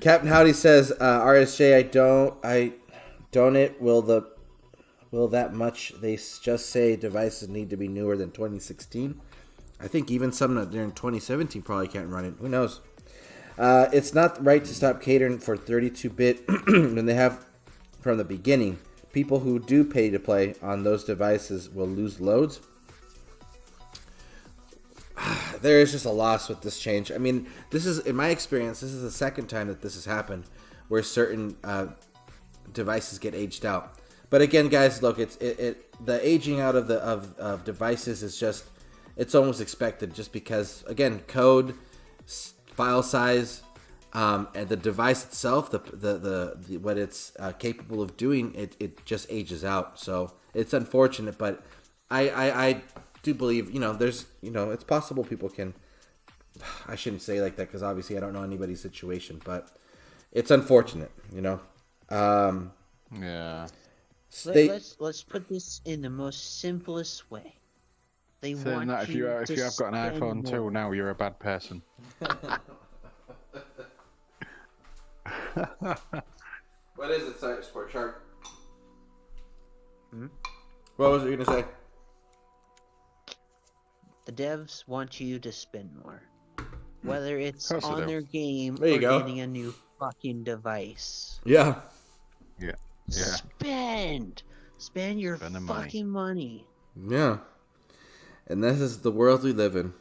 Captain Howdy says, "RSJ, I don't it. Will that much? They just say devices need to be newer than 2016. I think even some that during 2017 probably can't run it. Who knows? It's not right to stop catering for 32-bit when they have from the beginning. People who do pay to play on those devices will lose loads. There is just a loss with this change. I mean, this is, in my experience, this is the second time that this has happened where certain devices get aged out. But again, guys, look, the aging out of devices is just, it's almost expected, just because, again, code, file size, and the device itself, the what it's capable of doing, it just ages out. So it's unfortunate, but I do believe, there's, it's possible people can. I shouldn't say like that because obviously I don't know anybody's situation, but it's unfortunate, Yeah. Let's put this in the most simplest way. They Saying want that if you have got an iPhone 2 now, you're a bad person. What is it, Sport Shark? What was it you gonna say? The devs want you to spend more, whether it's Of course they on do. their game There you or go. getting a new fucking device. Yeah. Yeah. Spend your Spend the money. fucking money. Yeah. And this is the world we live in.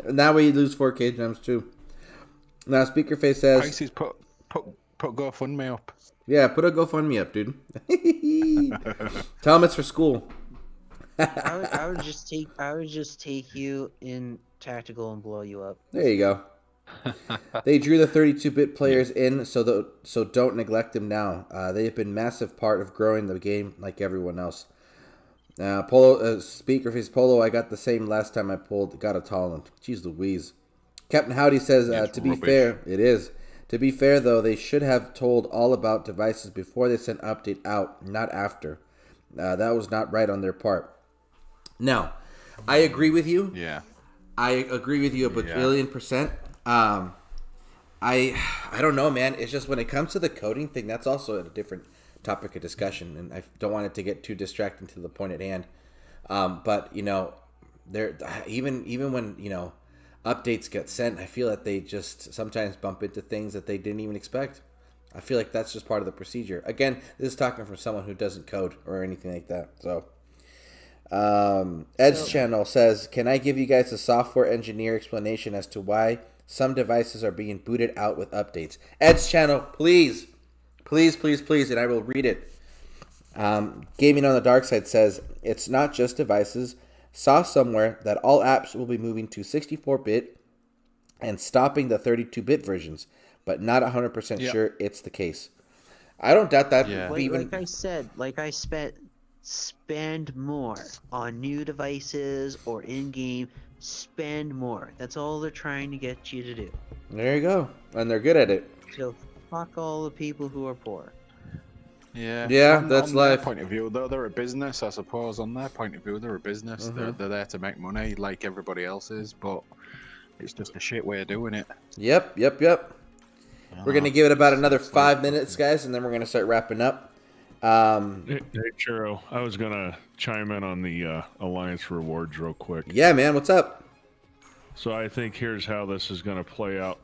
Now we lose 4K gems too. Now Speakerface says, Pisces, put GoFundMe up. yeah, put a GoFundMe up, dude. Tell them it's for school. I would just take you in tactical and blow you up. There you go. They drew the 32-bit players in, so don't neglect them now. They have been a massive part of growing the game like everyone else. Polo speaker face Polo. I got the same last time I got a Talent. Jeez Louise. Captain Howdy says, to be fair, it is. To be fair, though, they should have told all about devices before they sent update out, not after. That was not right on their part. Now, I agree with you. Yeah. I agree with you a bajillion percent. I don't know, man. It's just when it comes to the coding thing, that's also a different topic of discussion, and I don't want it to get too distracting to the point at hand. But you know, there even when you know updates get sent, I feel that they just sometimes bump into things that they didn't even expect. I feel like that's just part of the procedure. Again, this is talking from someone who doesn't code or anything like that. So, Ed's channel says, "Can I give you guys a software engineer explanation as to why some devices are being booted out with updates?" Ed's channel, please. Please, please, please, and I will read it. Gaming on the Dark Side says, it's not just devices. Saw somewhere that all apps will be moving to 64-bit and stopping the 32-bit versions, but not 100% sure it's the case. I don't doubt that. Yeah. Like I said, spend more on new devices or in-game. Spend more. That's all they're trying to get you to do. There you go. And they're good at it. So fuck all the people who are poor. Yeah, that's on life. Their point of view, though, they're a business, I suppose. On their point of view, they're a business. Mm-hmm. They're there to make money, like everybody else is. But it's just a shit way of doing it. Yep. We're gonna give it about another 5 minutes, guys, and then we're gonna start wrapping up. Hey, Churro, I was gonna chime in on the Alliance rewards real quick. Yeah, man, what's up? So I think here's how this is gonna play out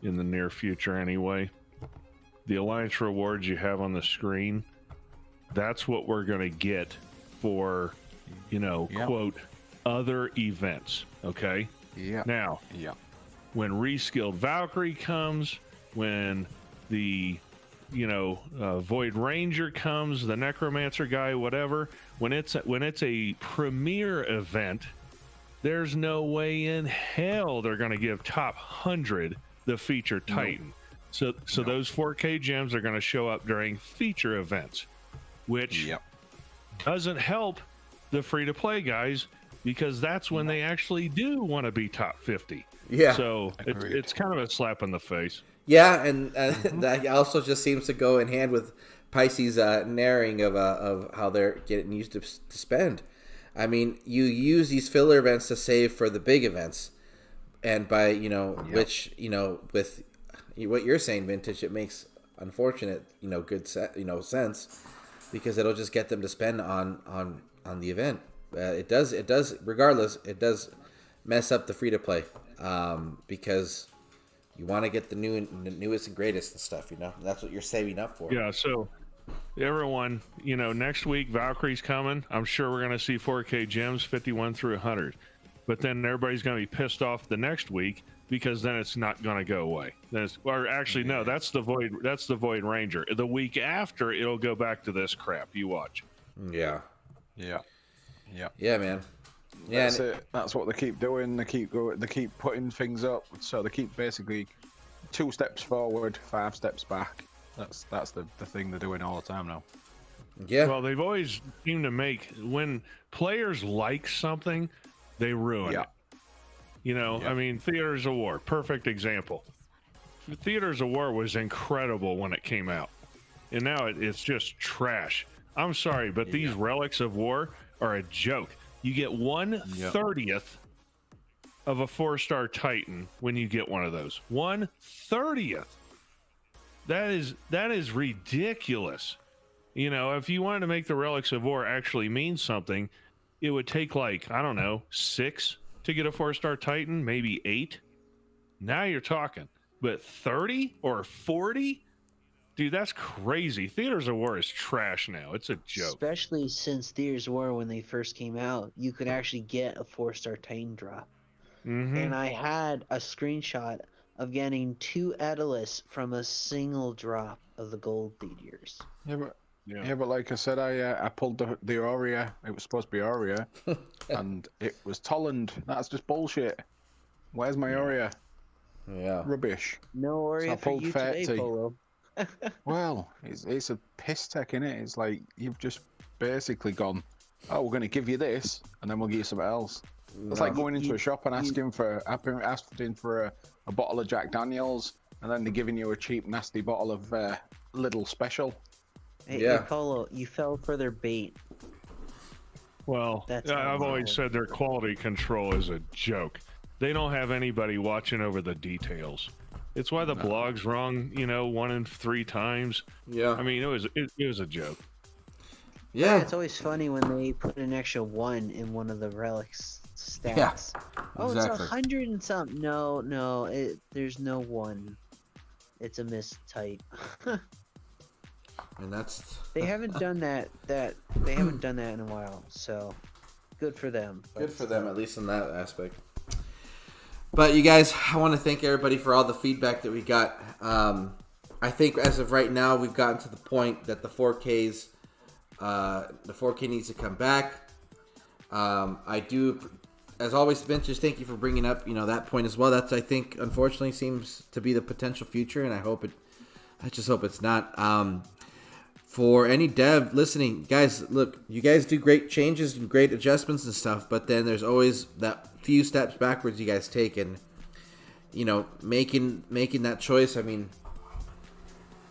in the near future, anyway. The Alliance rewards you have on the screen, that's what we're gonna get for, you know, quote, other events. Okay. Yeah. Now. Yeah. When Reskilled Valkyrie comes, when the, you know, Void Ranger comes, the Necromancer guy, whatever, when it's a premier event, there's no way in hell they're going to give top 100 the feature Titan. So those 4K gems are going to show up during feature events, which doesn't help the free-to-play guys, because that's when they actually do want to be top 50. Yeah. So it's kind of a slap in the face. Yeah, and that also just seems to go in hand with Pisces' narrating of how they're getting used to spend. I mean, you use these filler events to save for the big events, and by, you know, which, you know, with what you're saying, Vintage, it makes unfortunate, you know, good sense, because it'll just get them to spend on the event. It does regardless, it does mess up the free to play, because you want to get the newest and greatest and stuff, you know. That's what you're saving up for. Yeah, so everyone, you know, next week Valkyrie's coming. I'm sure we're going to see 4K gems 51 through 100. But then everybody's going to be pissed off the next week, because then it's not going to go away. That's the Void Ranger. The week after, it'll go back to this crap. You watch. Yeah, man. Yeah, That's it. That's what they keep doing. They keep putting things up. So they keep basically 2 steps forward, 5 steps back. That's the thing they're doing all the time now. Yeah. Well, they've always seemed to make, when players like something, they ruin it. You know, I mean, Theaters of War, perfect example. Theaters of War was incredible when it came out, and now it's just trash. I'm sorry, but these relics of war are a joke. You get 1/30th of a 4-star Titan when you get one of those. 1/30th. That is ridiculous. You know, if you wanted to make the relics of war actually mean something, it would take, like, I don't know, 6 to get a 4-star Titan, maybe 8. Now you're talking. But 30 or 40? Dude, that's crazy. Theaters of War is trash now. It's a joke. Especially since Theaters of War, when they first came out, you could actually get a 4-star Titan drop. Mm-hmm. And I had a screenshot of getting 2 Aeolus from a single drop of the gold Theaters. Yeah, but like I said, I pulled the Aurea. It was supposed to be Aurea, and it was Tolland. That's just bullshit. Where's my Aurea? Yeah. Rubbish. No Aurea for you today, Polo. Well, it's a piss tech, innit? It's like you've just basically gone, oh, we're going to give you this, and then we'll give you something else. It's like going into a shop and asking for a bottle of Jack Daniels, and then they're giving you a cheap, nasty bottle of Little Special. Hey, Polo, you fell for their bait. Well, I've always said their quality control is a joke. They don't have anybody watching over the details. It's why the blog's wrong, 1 in 3 times. Yeah. I mean, it was a joke. Yeah. It's always funny when they put an extra 1 in one of the relics stats. Yeah, Oh, exactly. it's 100 and something. No, there's no 1. It's a mistype. And that's They haven't done that. They haven't done that in a while. So, good for them. good for them, at least in that aspect. But you guys, I want to thank everybody for all the feedback that we got. I think as of right now, we've gotten to the point that the 4K needs to come back. I do, as always, Vintage, thank you for bringing up, that point as well. That's, I think, unfortunately seems to be the potential future, and I just hope it's not. For any dev listening, guys, look, you guys do great changes and great adjustments and stuff, but then there's always that few steps backwards you guys take, and making that choice. I mean,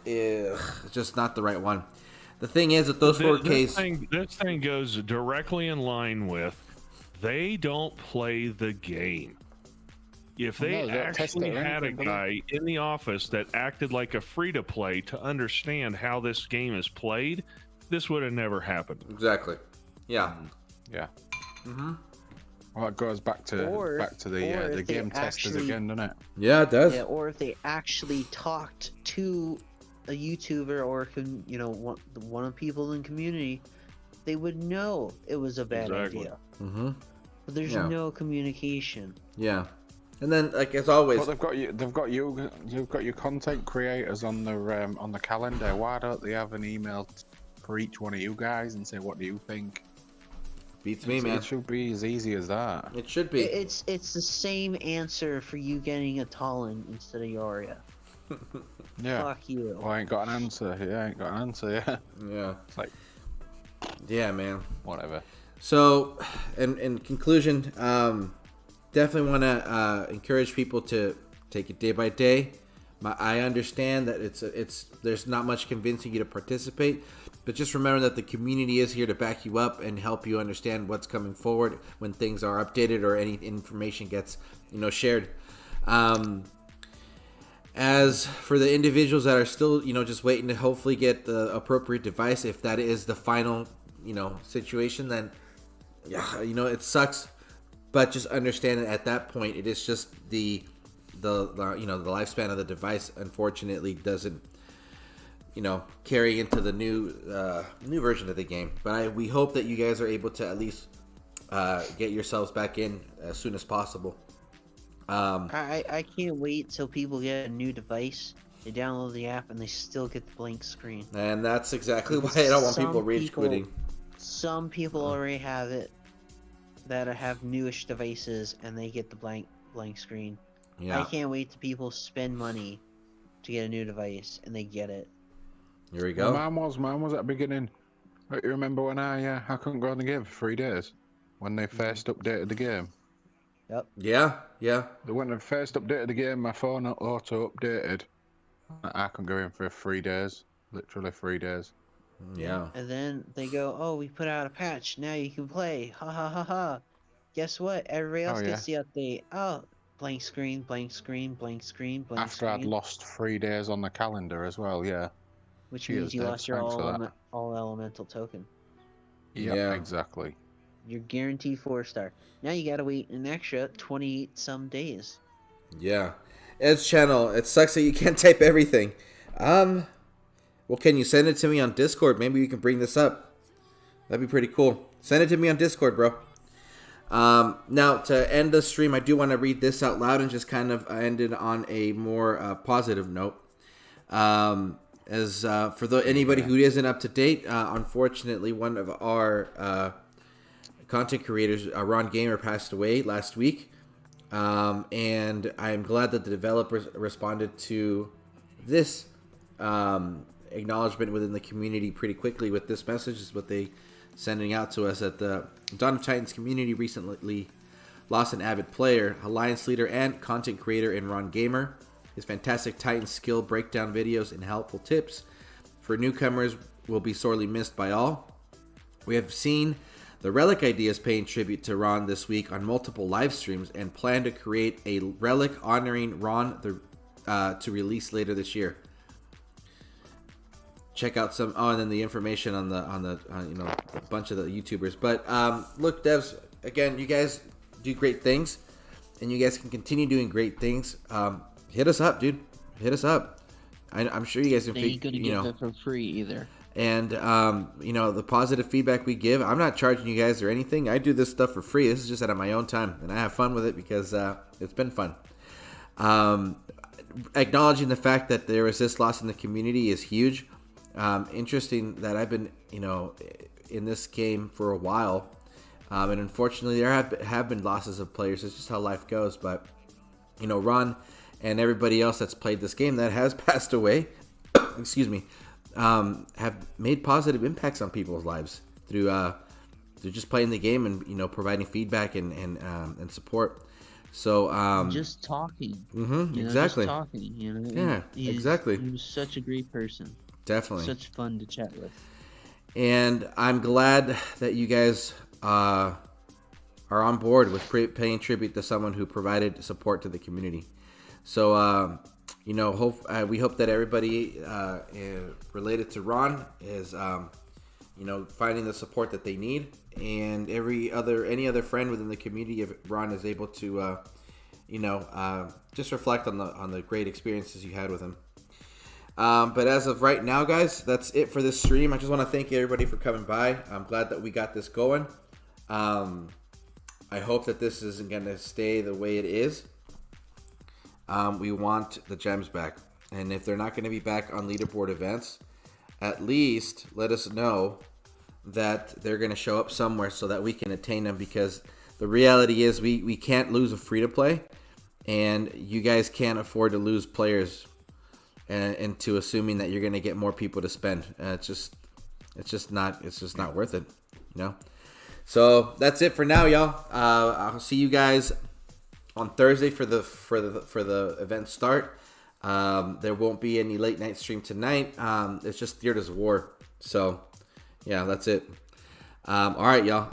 it's just not the right one. The thing is that those 4Ks, this thing goes directly in line with they don't play the game. If they actually had a guy in the office that acted like a free-to-play to understand how this game is played, this would have never happened. Exactly. Yeah. Yeah. Mm-hmm. Well, it goes back to the game testers again, doesn't it? Yeah, it does. Yeah, or if they actually talked to a YouTuber or one of the people in the community, they would know it was a bad idea. Mm-hmm. But there's no communication. Yeah. And then, like as always, but you've got your content creators on the calendar. Why don't they have an email for each one of you guys and say, what do you think? Beats me, man. It should be as easy as that. It should be. It's the same answer for you getting a Talon instead of Yoria. Yeah. Fuck you. Well, I ain't got an answer. Yeah, I ain't got an answer. Yeah. Yeah. It's like, yeah, man. Whatever. So, in conclusion, definitely want to encourage people to take it day by day. I understand that there's not much convincing you to participate, but just remember that the community is here to back you up and help you understand what's coming forward when things are updated or any information gets shared. As for the individuals that are still just waiting to hopefully get the appropriate device, if that is the final situation, then it sucks. But just understand that at that point, it is just the lifespan of the device. Unfortunately, doesn't carry into the new version of the game. But we hope that you guys are able to at least get yourselves back in as soon as possible. I can't wait till people get a new device. They download the app and they still get the blank screen. And that's exactly why I don't want people rage quitting. Some people already have it that have newish devices and they get the blank screen. Yeah. I can't wait till people spend money to get a new device and they get it. Here we go. Well, mine was at the beginning. You remember when I couldn't go on the game for 3 days when they first updated the game? Yep. Yeah. When they first updated the game, my phone auto updated. I couldn't go in for 3 days. Literally 3 days. Yeah. And then they go, "Oh, we put out a patch. Now you can play." Ha ha ha ha. Guess what? Everybody else gets the update. Oh, blank screen, blank screen, blank screen, blank After screen. I'd lost 3 days on the calendar as well, yeah. Which means you lost your all elemental token. Yeah, exactly. You're guaranteed 4-star. Now you gotta wait an extra 28 some days. Yeah. Ed's channel, it sucks that you can't type everything. Well, can you send it to me on Discord? Maybe we can bring this up. That'd be pretty cool. Send it to me on Discord, bro. Now, to end the stream, I do want to read this out loud and just kind of end it on a more positive note. For anybody who isn't up to date, unfortunately, one of our content creators, Ron Gamer, passed away last week. And I'm glad that the developers responded to this acknowledgement within the community pretty quickly with this message. Is what they sending out to us that the Dawn of Titans community recently lost an avid player, alliance leader, and content creator in Ron Gamer. His fantastic Titan skill breakdown videos and helpful tips for newcomers will be sorely missed by all. We have seen the Relic Ideas paying tribute to Ron this week on multiple live streams and plan to create a relic honoring Ron to release later this year. Check out some and then the information on the a bunch of the YouTubers. But look, devs, again, you guys do great things, and you guys can continue doing great things. Hit us up, dude. Hit us up. I'm sure you guys can. They ain't gonna get that for free either. And the positive feedback we give, I'm not charging you guys or anything. I do this stuff for free. This is just out of my own time, and I have fun with it because it's been fun. Acknowledging the fact that there is this loss in the community is huge. Interesting that I've been in this game for a while, and unfortunately there have been losses of players. It's just how life goes. But Ron and everybody else that's played this game that has passed away, excuse me, have made positive impacts on people's lives through just playing the game and providing feedback and support. So just talking. Exactly. Just talking. Yeah. Exactly. He was such a great person. Definitely. Such fun to chat with. And I'm glad that you guys are on board with paying tribute to someone who provided support to the community. So, we hope that everybody related to Ron is, finding the support that they need, and any other friend within the community of Ron is able to, just reflect on the great experiences you had with him. But as of right now, guys, that's it for this stream. I just want to thank everybody for coming by. I'm glad that we got this going. I hope that this isn't going to stay the way it is. We want the gems back. And if they're not going to be back on leaderboard events, at least let us know that they're going to show up somewhere so that we can attain them, because the reality is we can't lose a free-to-play, and you guys can't afford to lose players into assuming that you're going to get more people to spend. It's just not worth it, So that's it for now, y'all. I'll see you guys on Thursday for the event start. There won't be any late night stream tonight. It's just Theaters of War. So yeah, that's it. All right, y'all.